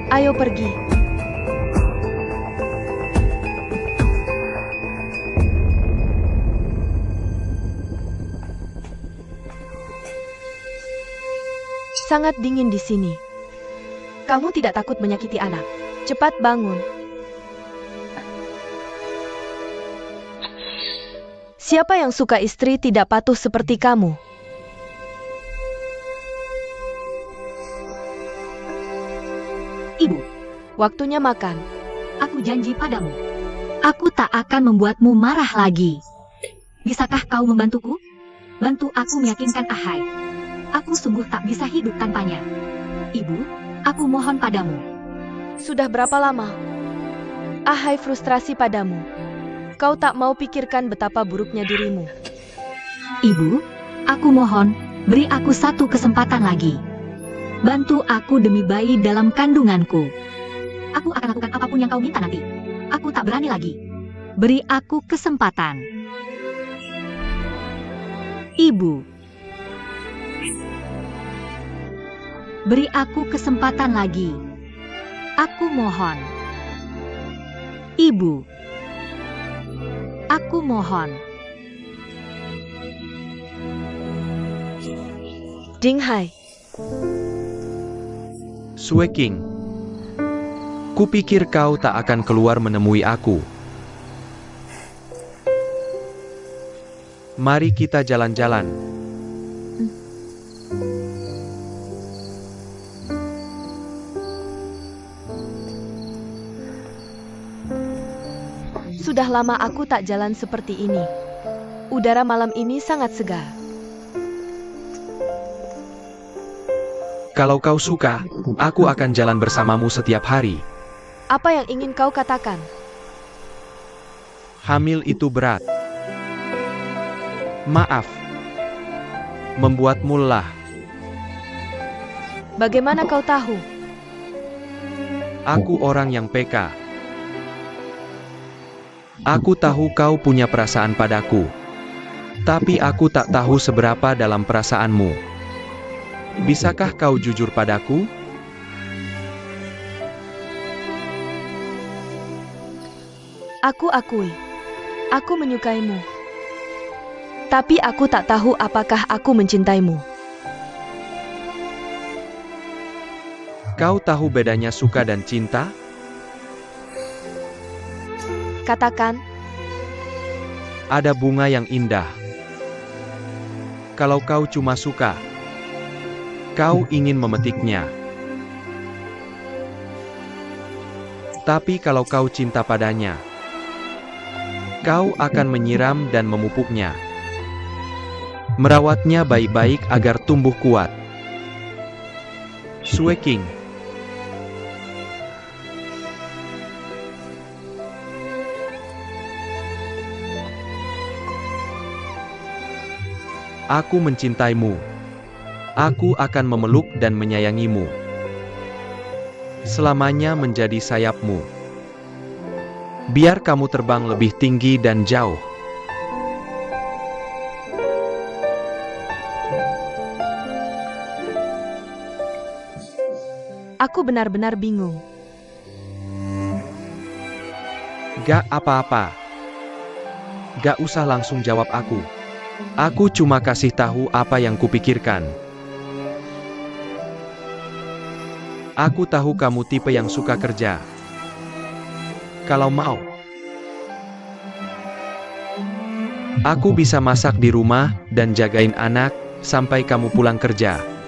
Ayo pergi. Sangat dingin di sini. Kamu tidak takut menyakiti anak. Cepat bangun. Siapa yang suka istri tidak patuh seperti kamu? Ibu, Waktunya makan. aku janji padamu. Aku tak akan membuatmu marah lagi. Bisakah kau membantuku? Bantu aku meyakinkan Ahai. Aku sungguh tak bisa hidup tanpanya. Ibu, aku mohon padamu. Sudah berapa lama? Ahai frustrasi padamu. Kau tak mau pikirkan betapa buruknya dirimu. Ibu, aku mohon, beri aku satu kesempatan lagi. Bantu aku demi bayi dalam kandunganku. Aku akan lakukan apapun yang kau minta nanti. Aku tak berani lagi. Beri aku kesempatan. Ibu. Beri aku kesempatan lagi. Aku mohon. Ibu. Aku mohon. Dinghai, Sue King, kupikir kau tak akan keluar menemui aku. Mari kita jalan-jalan. sudah lama aku tak jalan seperti ini. Udara malam ini sangat segar. Kalau kau suka, aku akan jalan bersamamu setiap hari. Apa yang ingin kau katakan? Hamil itu berat. Maaf. Membuatmu lelah. Bagaimana kau tahu? Aku orang yang peka. Aku tahu kau punya perasaan padaku. Tapi aku tak tahu seberapa dalam perasaanmu. Bisakah kau jujur padaku? Aku akui. Aku menyukaimu. Tapi aku tak tahu apakah aku mencintaimu. Kau tahu bedanya suka dan cinta? Katakan, Ada bunga yang indah. Kalau kau cuma suka, kau ingin memetiknya. Tapi kalau kau cinta padanya, kau akan menyiram dan memupuknya. Merawatnya baik-baik agar tumbuh kuat. Sue King. Aku mencintaimu. Aku akan memeluk dan menyayangimu. Selamanya menjadi sayapmu. Biar kamu terbang lebih tinggi dan jauh. aku benar-benar bingung. Gak apa-apa. Gak usah langsung jawab aku. Aku cuma kasih tahu apa yang kupikirkan. Aku tahu kamu tipe yang suka kerja. Kalau mau, aku bisa masak di rumah dan jagain anak sampai kamu pulang kerja.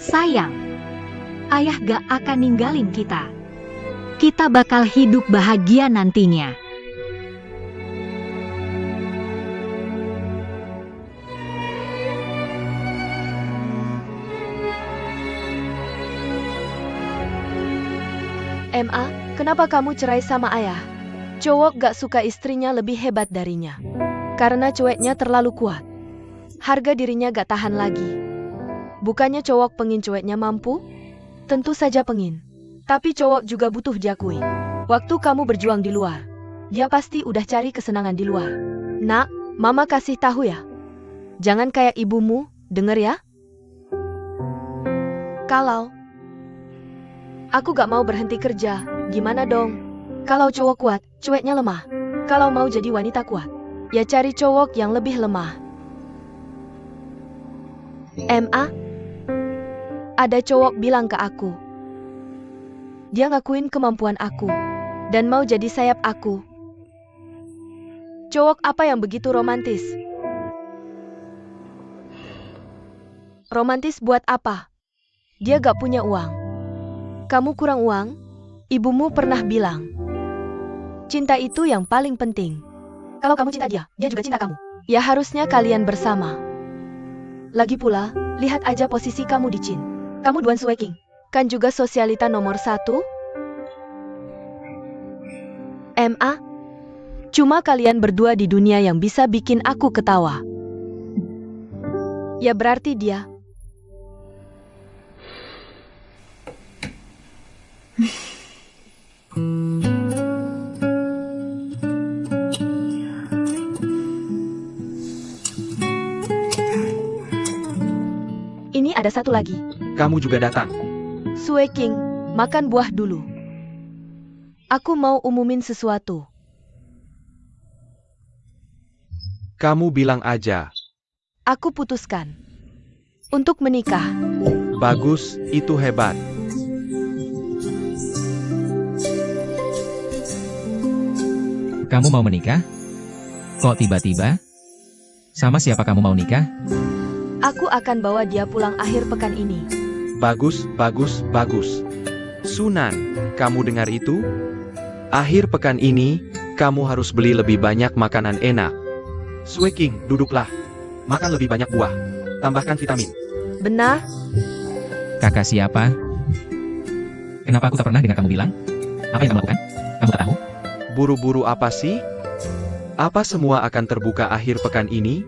Sayang, ayah gak akan ninggalin kita. Kita bakal hidup bahagia nantinya. MA, kenapa kamu cerai sama ayah? Cowok gak suka istrinya lebih hebat darinya. Karena cueknya terlalu kuat. Harga dirinya gak tahan lagi. Bukannya cowok pengin cueknya mampu? Tentu saja pengin. Tapi cowok juga butuh diakui. Waktu kamu berjuang di luar, dia pasti udah cari kesenangan di luar. Nak, mama kasih tahu ya. Jangan kayak ibumu, denger ya? Kalau aku gak mau berhenti kerja, gimana dong? Kalau cowok kuat, cueknya lemah. Kalau mau jadi wanita kuat, ya cari cowok yang lebih lemah. MA, ada cowok bilang ke aku. Dia ngakuin kemampuan aku, dan mau jadi sayap aku. Cowok apa yang begitu romantis? Romantis buat apa? Dia gak punya uang. Kamu kurang uang? Ibumu pernah bilang. Cinta itu yang paling penting. Kalau kamu cinta dia, dia juga cinta kamu. Ya harusnya kalian bersama. Lagi pula, lihat aja posisi kamu di Chin. Kamu Duan Sueking, kan juga sosialita nomor 1? MA, cuma kalian berdua di dunia yang bisa bikin aku ketawa. Ya berarti dia. Ini ada satu lagi. Kamu juga datang. Sueking, makan buah dulu. Aku mau umumin sesuatu. Kamu bilang aja. Aku putuskan untuk menikah. Bagus, itu hebat. Kamu mau menikah? Kok tiba-tiba? Sama siapa kamu mau nikah? Aku akan bawa dia pulang akhir pekan ini. Bagus, bagus, bagus. Sunan, kamu dengar itu? Akhir pekan ini, kamu harus beli lebih banyak makanan enak. Sueking, duduklah. Makan lebih banyak buah. Tambahkan vitamin. Benar? Kakak siapa? Kenapa aku tak pernah dengar kamu bilang? Apa yang kamu lakukan? Kamu tak tahu? Buru-buru apa sih? Apa semua akan terbuka akhir pekan ini?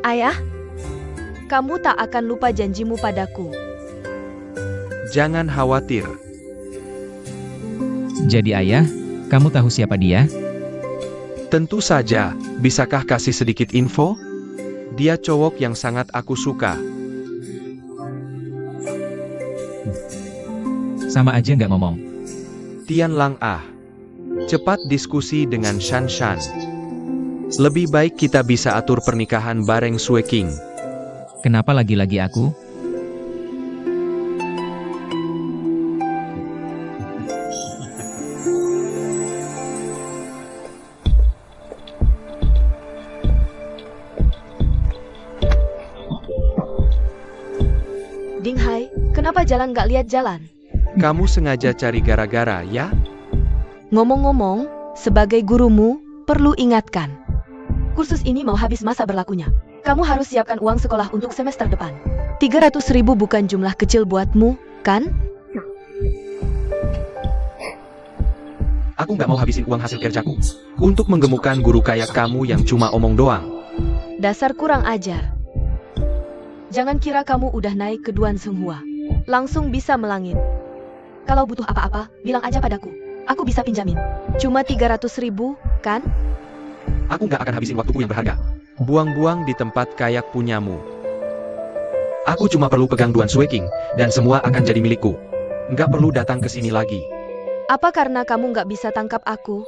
Ayah, kamu tak akan lupa janjimu padaku. Jangan khawatir. Jadi ayah, kamu tahu siapa dia? Tentu saja, bisakah kasih sedikit info? Dia cowok yang sangat aku suka. Sama aja nggak ngomong. Tian Lang Ah. Cepat diskusi dengan Shan Shan. Lebih baik kita bisa atur pernikahan bareng Sueking. Kenapa lagi-lagi aku? Dinghai, kenapa jalan gak lihat jalan? Kamu sengaja cari gara-gara, ya? Ngomong-ngomong, sebagai gurumu, perlu ingatkan. Kursus ini mau habis masa berlakunya. Kamu harus siapkan uang sekolah untuk semester depan. 300.000 bukan jumlah kecil buatmu, kan? Aku nggak mau habisin uang hasil kerjaku untuk menggemukkan guru kayak kamu yang cuma omong doang. Dasar kurang ajar. Jangan kira kamu udah naik ke Duan Songhua, langsung bisa melangit. Kalau butuh apa-apa, bilang aja padaku. Aku bisa pinjamin. Cuma 300.000, kan? Aku nggak akan habisin waktuku yang berharga. Buang-buang di tempat kayak punyamu. Aku cuma perlu pegang Duan Sueking, dan semua akan jadi milikku. Nggak perlu datang ke sini lagi. Apa karena kamu nggak bisa tangkap aku?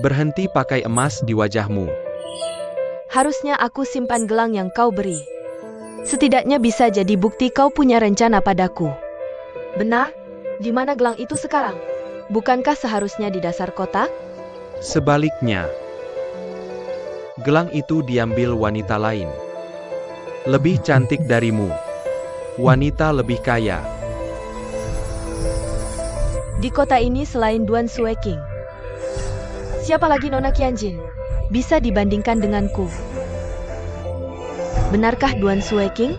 Berhenti pakai emas di wajahmu. Harusnya aku simpan gelang yang kau beri. Setidaknya bisa jadi bukti kau punya rencana padaku. Benar? Di mana gelang itu sekarang? Bukankah seharusnya di dasar kotak? Sebaliknya, gelang itu diambil wanita lain. Lebih cantik darimu. wanita lebih kaya. Di kota ini selain Duan Sueking, siapa lagi Nona Qianjin bisa dibandingkan denganku? Benarkah Duan Sueking?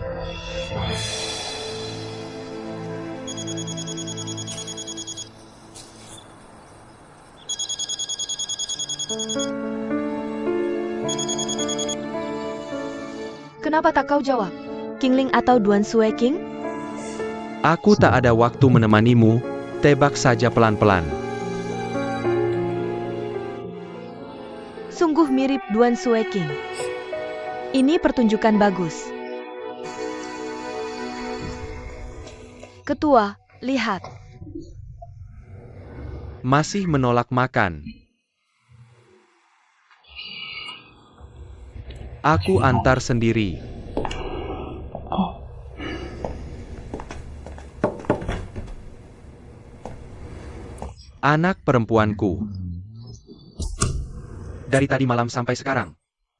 Kenapa tak kau jawab? Qingling atau Duan Sueking? Aku tak ada waktu menemanimu, tebak saja pelan-pelan. Sungguh mirip Duan Sueking. Ini pertunjukan bagus. Ketua, lihat. Masih menolak makan. Aku antar sendiri. Anak perempuanku. Dari tadi malam sampai sekarang,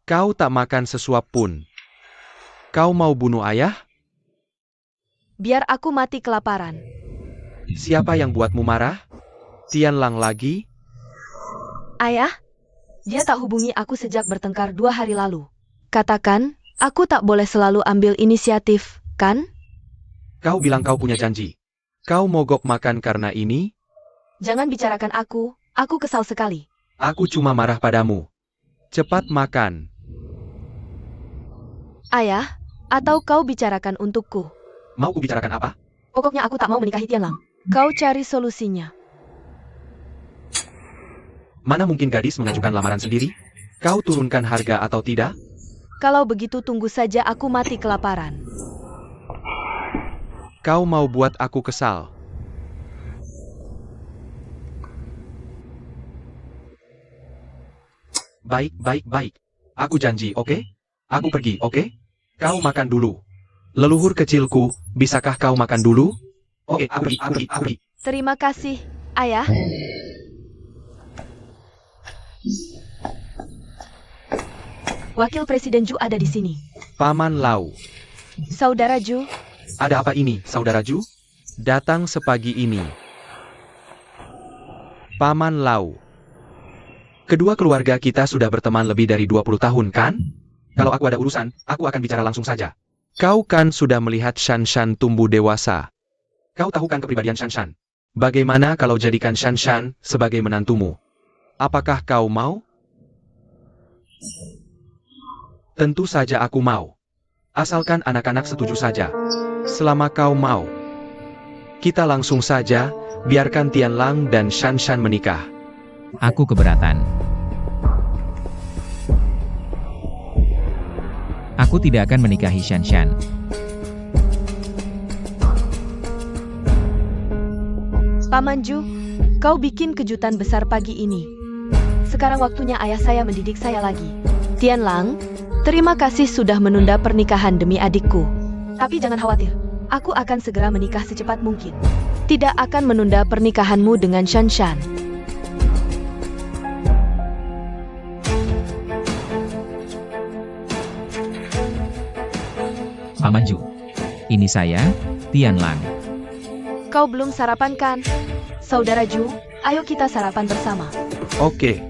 kau tak makan sesuap pun. Kau mau bunuh ayah? Biar aku mati kelaparan. Siapa yang buatmu marah? Tianlang lagi? Ayah, dia tak hubungi aku sejak bertengkar 2 hari lalu. Katakan, aku tak boleh selalu ambil inisiatif, kan? Kau bilang kau punya janji. Kau mogok makan karena ini? Jangan bicarakan aku kesal sekali. Aku cuma marah padamu. Cepat makan. Ayah, atau kau bicarakan untukku? Mau kubicarakan apa? Pokoknya aku tak mau menikahi Tianlang. Kau cari solusinya. Mana mungkin gadis mengajukan lamaran sendiri? Kau turunkan harga atau tidak? Kalau begitu tunggu saja aku mati kelaparan. Kau mau buat aku kesal. Baik. Aku janji, oke? Aku pergi, oke? Kau makan dulu. Leluhur kecilku, bisakah kau makan dulu? Oke, aku pergi. Terima kasih, Ayah. Wakil Presiden Ju ada di sini. Paman Lau. Saudara Ju, Ada apa ini, Saudara Ju? Datang sepagi ini. Paman Lau. Kedua keluarga kita sudah berteman lebih dari 20 tahun, kan? Kalau aku ada urusan, aku akan bicara langsung saja. Kau kan sudah melihat Shanshan tumbuh dewasa. Kau tahu kan kepribadian Shanshan? Bagaimana kalau jadikan Shanshan sebagai menantumu? Apakah kau mau? Tentu saja aku mau. Asalkan anak-anak setuju saja. Selama kau mau. Kita langsung saja, biarkan Tianlang dan Shanshan menikah. Aku keberatan. Aku tidak akan menikahi Shanshan. Paman Ju, kau bikin kejutan besar pagi ini. Sekarang waktunya ayah saya mendidik saya lagi. Tianlang, terima kasih sudah menunda pernikahan demi adikku. Tapi jangan khawatir, aku akan segera menikah secepat mungkin. Tidak akan menunda pernikahanmu dengan Shanshan. Paman Ju. Ini saya, Tianlang. Kau belum sarapan kan? Saudara Ju, ayo kita sarapan bersama. Oke.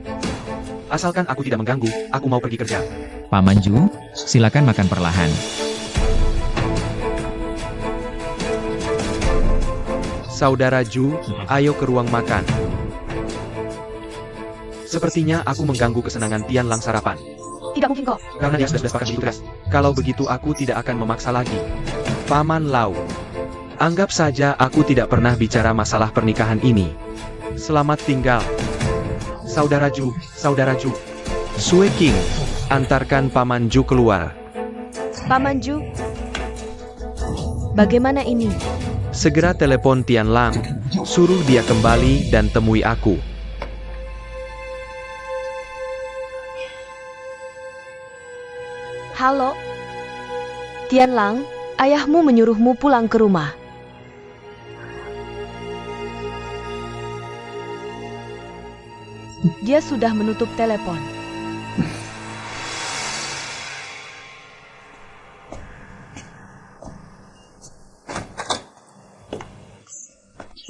Asalkan aku tidak mengganggu, aku mau pergi kerja. Paman Ju, silakan makan perlahan. Saudara Ju, ayo ke ruang makan. Sepertinya aku mengganggu kesenangan Tianlang sarapan. Tidak mungkin kok. Karena dia sudah sepakat begitu keras. Kalau begitu aku tidak akan memaksa lagi. Paman Lau. Anggap saja aku tidak pernah bicara masalah pernikahan ini. Selamat tinggal. Saudara Ju. Sue King, antarkan Paman Ju keluar. Paman Ju, bagaimana ini? Segera telepon Tianlang, suruh dia kembali dan temui aku. Halo? Tianlang, ayahmu menyuruhmu pulang ke rumah. Dia sudah menutup telepon.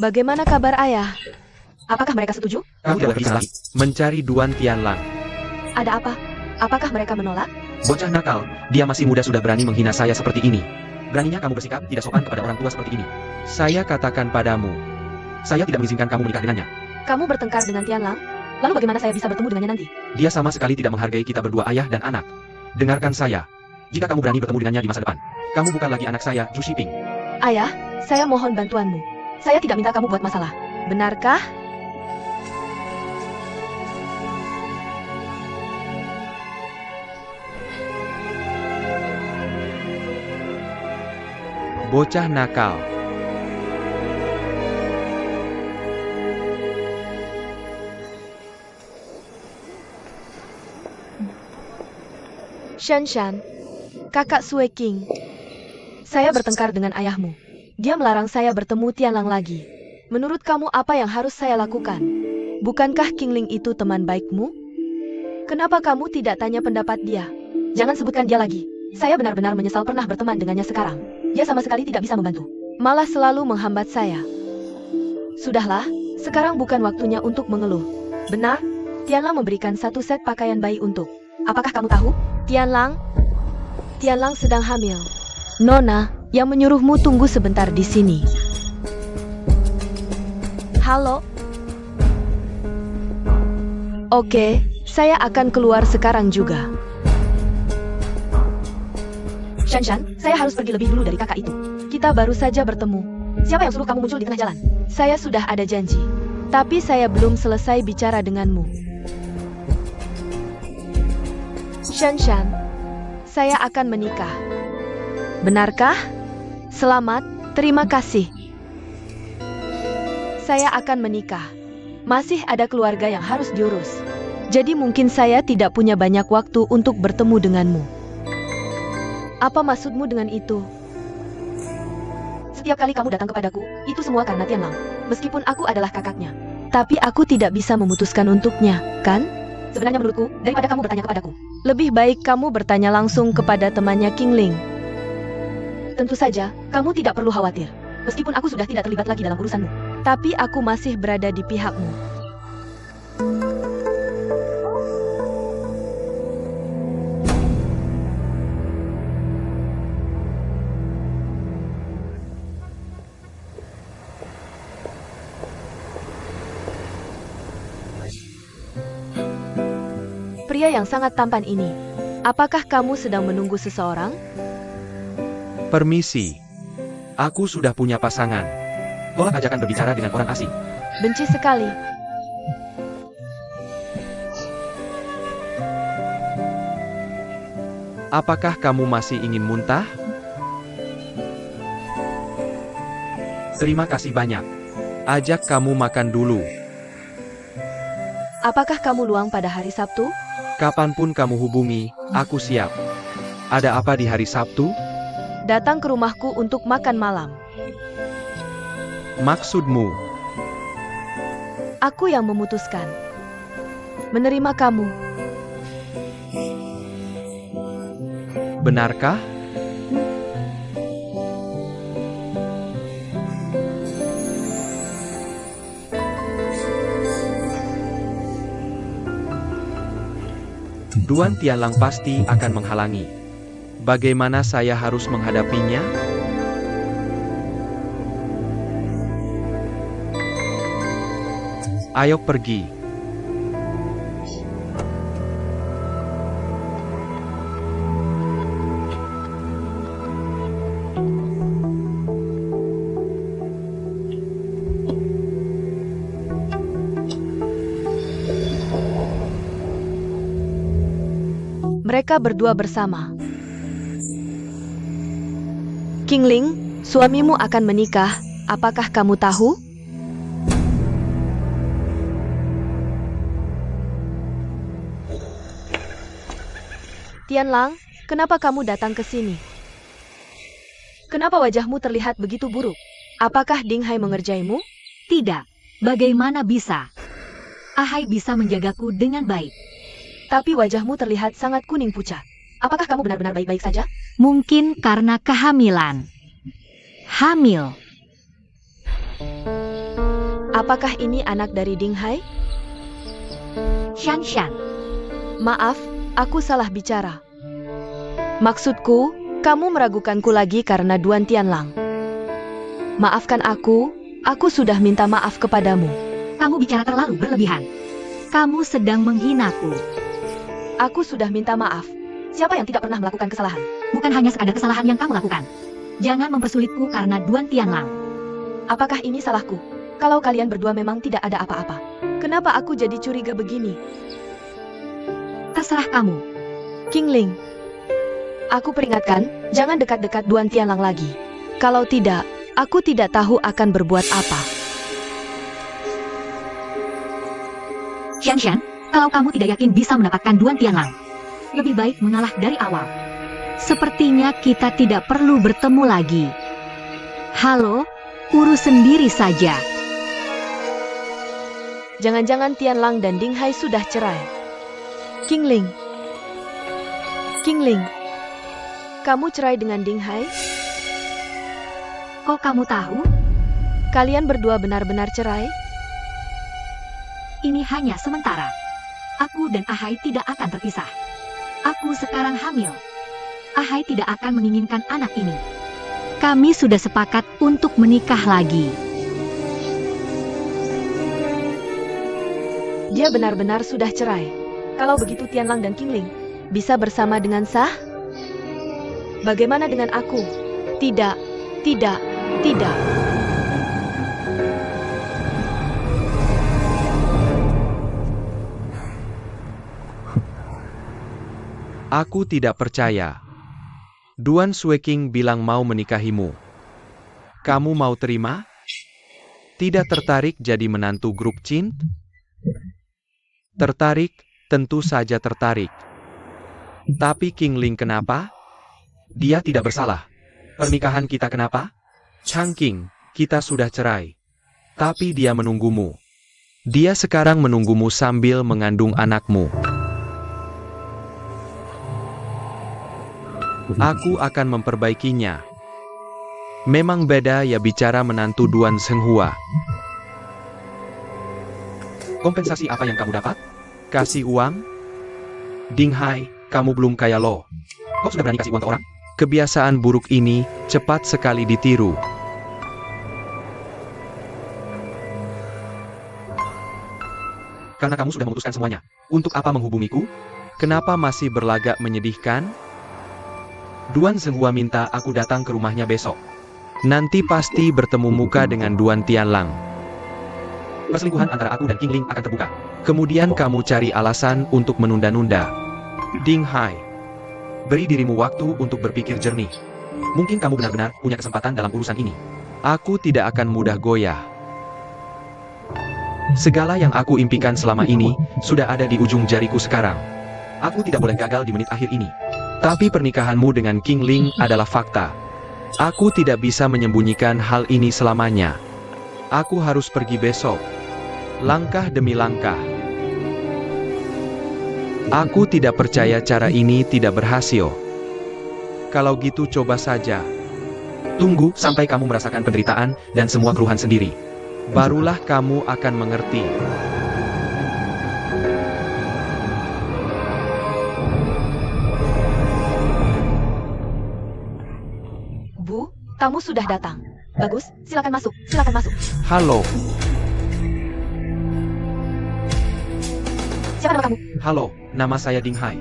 Bagaimana kabar ayah? Apakah mereka setuju? Kamu tidak bisa lagi mencari Duan Tianlang. Ada apa? Apakah mereka menolak? Bocah nakal, dia masih muda sudah berani menghina saya seperti ini. Beraninya kamu bersikap tidak sopan kepada orang tua seperti ini. Saya katakan padamu, saya tidak mengizinkan kamu menikah dengannya. Kamu bertengkar dengan Tianlang? Lalu bagaimana saya bisa bertemu dengannya nanti? Dia sama sekali tidak menghargai kita berdua ayah dan anak. Dengarkan saya. Jika kamu berani bertemu dengannya di masa depan, kamu bukan lagi anak saya, Zhu Shiping. Ayah, saya mohon bantuanmu. Saya tidak minta kamu buat masalah. Benarkah? Bocah nakal. Shanshan, kakak Sue King. Saya bertengkar dengan ayahmu. Dia melarang saya bertemu Tianlang lagi. Menurut kamu apa yang harus saya lakukan? Bukankah Qingling itu teman baikmu? Kenapa kamu tidak tanya pendapat dia? Jangan sebutkan dia lagi. Saya benar-benar menyesal pernah berteman dengannya sekarang. Dia sama sekali tidak bisa membantu. Malah selalu menghambat saya. Sudahlah, sekarang bukan waktunya untuk mengeluh. Benar, Tianlang memberikan satu set pakaian bayi untuk. Apakah kamu tahu? Tianlang sedang hamil. Nona, yang menyuruhmu tunggu sebentar di sini. Halo? Oke, saya akan keluar sekarang juga. Shanshan, saya harus pergi lebih dulu dari kakak itu. Kita baru saja bertemu. Siapa yang suruh kamu muncul di tengah jalan? Saya sudah ada janji. Tapi saya belum selesai bicara denganmu. Shanshan, saya akan menikah. Benarkah? Selamat, terima kasih. Saya akan menikah. Masih ada keluarga yang harus diurus. Jadi mungkin saya tidak punya banyak waktu untuk bertemu denganmu. Apa maksudmu dengan itu? Setiap kali kamu datang kepadaku, itu semua karena Tianlang. Meskipun aku adalah kakaknya. Tapi aku tidak bisa memutuskan untuknya, kan? Sebenarnya menurutku, daripada kamu bertanya kepadaku, lebih baik kamu bertanya langsung kepada temannya Qingling. Tentu saja, kamu tidak perlu khawatir. Meskipun aku sudah tidak terlibat lagi dalam urusanmu. Tapi aku masih berada di pihakmu. Pria yang sangat tampan ini, apakah kamu sedang menunggu seseorang? Permisi. Aku sudah punya pasangan. Tolak ajakan berbicara dengan orang asing. Benci sekali. Apakah kamu masih ingin muntah? Terima kasih banyak. Ajak kamu makan dulu. Apakah kamu luang pada hari Sabtu? Kapanpun kamu hubungi, aku siap. Ada apa di hari Sabtu? Datang ke rumahku untuk makan malam. Maksudmu? Aku yang memutuskan. Menerima kamu. Benarkah? Duan Tianlang pasti akan menghalangi. Bagaimana saya harus menghadapinya? Ayo pergi. Mereka berdua bersama. Qingling, suamimu akan menikah, apakah kamu tahu? Tianlang, kenapa kamu datang ke sini? Kenapa wajahmu terlihat begitu buruk? Apakah Ding Hai mengerjaimu? Tidak. Bagaimana bisa? Ahai bisa menjagaku dengan baik. Tapi wajahmu terlihat sangat kuning pucat. Apakah kamu benar-benar baik-baik saja? Mungkin karena kehamilan. Hamil. Apakah ini anak dari Ding Hai? Shan Shan. Maaf, aku salah bicara. Maksudku, kamu meragukanku lagi karena Duan Tianlang. Maafkan aku sudah minta maaf kepadamu. Kamu bicara terlalu berlebihan. Kamu sedang menghinaku. Aku sudah minta maaf. Siapa yang tidak pernah melakukan kesalahan? Bukan hanya sekadar kesalahan yang kamu lakukan. Jangan mempersulitku karena Duan Tianlang. Apakah ini salahku? Kalau kalian berdua memang tidak ada apa-apa, kenapa aku jadi curiga begini? Terserah kamu. King Ling, aku peringatkan, jangan dekat-dekat Duan Tianlang lagi. Kalau tidak, aku tidak tahu akan berbuat apa. Shan Shan, kalau kamu tidak yakin bisa mendapatkan Duan Tianlang, lebih baik mengalah dari awal. Sepertinya kita tidak perlu bertemu lagi. Halo, urus sendiri saja. Jangan-jangan Tianlang dan Ding Hai sudah cerai. King Ling, kamu cerai dengan Ding Hai? Kok kamu tahu? Kalian berdua benar-benar cerai? Ini hanya sementara. Aku dan Ahai tidak akan terpisah. Aku sekarang hamil. Ahai tidak akan menginginkan anak ini. Kami sudah sepakat untuk menikah lagi. Dia benar-benar sudah cerai. Kalau begitu Tianlang dan King Ling bisa bersama dengan sah? Bagaimana dengan aku? Tidak. Aku tidak percaya. Duan Sueking bilang mau menikahimu. Kamu mau terima? Tidak tertarik jadi menantu grup Chin? Tertarik, tentu saja tertarik. Tapi King Ling kenapa? Dia tidak bersalah. Pernikahan kita kenapa? Chang King, kita sudah cerai. Tapi dia menunggumu. Dia sekarang menunggumu sambil mengandung anakmu. Aku akan memperbaikinya. Memang beda ya bicara menantu Duan Senghua. Kompensasi apa yang kamu dapat? Kasih uang? Ding Hai, kamu belum kaya loh. Kok sudah berani kasih uang ke orang? Kebiasaan buruk ini cepat sekali ditiru. Karena kamu sudah memutuskan semuanya. Untuk apa menghubungiku? Kenapa masih berlagak menyedihkan? Duan Senghua minta aku datang ke rumahnya besok. Nanti pasti bertemu muka dengan Duan Tianlang. Perselingkuhan antara aku dan King Ling akan terbuka. Kemudian kamu cari alasan untuk menunda-nunda. Ding Hai, beri dirimu waktu untuk berpikir jernih. Mungkin kamu benar-benar punya kesempatan dalam urusan ini. Aku tidak akan mudah goyah. Segala yang aku impikan selama ini sudah ada di ujung jariku sekarang. Aku tidak boleh gagal di menit akhir ini. Tapi pernikahanmu dengan King Ling adalah fakta. Aku tidak bisa menyembunyikan hal ini selamanya. Aku harus pergi besok. Langkah demi langkah. Aku tidak percaya cara ini tidak berhasil. Kalau gitu coba saja. Tunggu sampai kamu merasakan penderitaan dan semua keluhan sendiri. Barulah kamu akan mengerti. Bu, tamu sudah datang. Bagus, silakan masuk, silakan masuk. Halo. Siapa nama kamu? Halo, nama saya Ding Hai.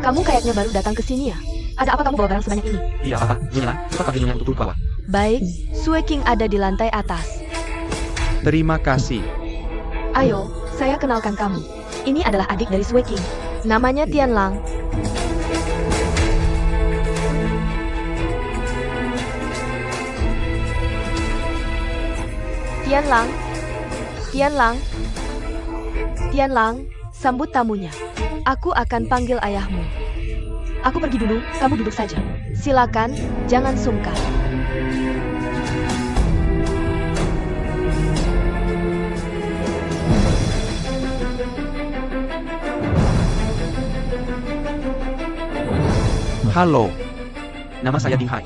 Kamu kayaknya baru datang ke sini ya? Ada apa kamu bawa barang sebanyak ini? Iya apa? Nyonya, cepat panggil Nyonya untuk turun ke bawah. Baik, Sue King ada di lantai atas. Terima kasih. Ayo, saya kenalkan kamu. Ini adalah adik dari Sue King. Namanya Tianlang. Tianlang, sambut tamunya. Aku akan panggil ayahmu. Aku pergi dulu, kamu duduk saja. Silakan, jangan sungkan. Halo. Nama saya Ding Hai.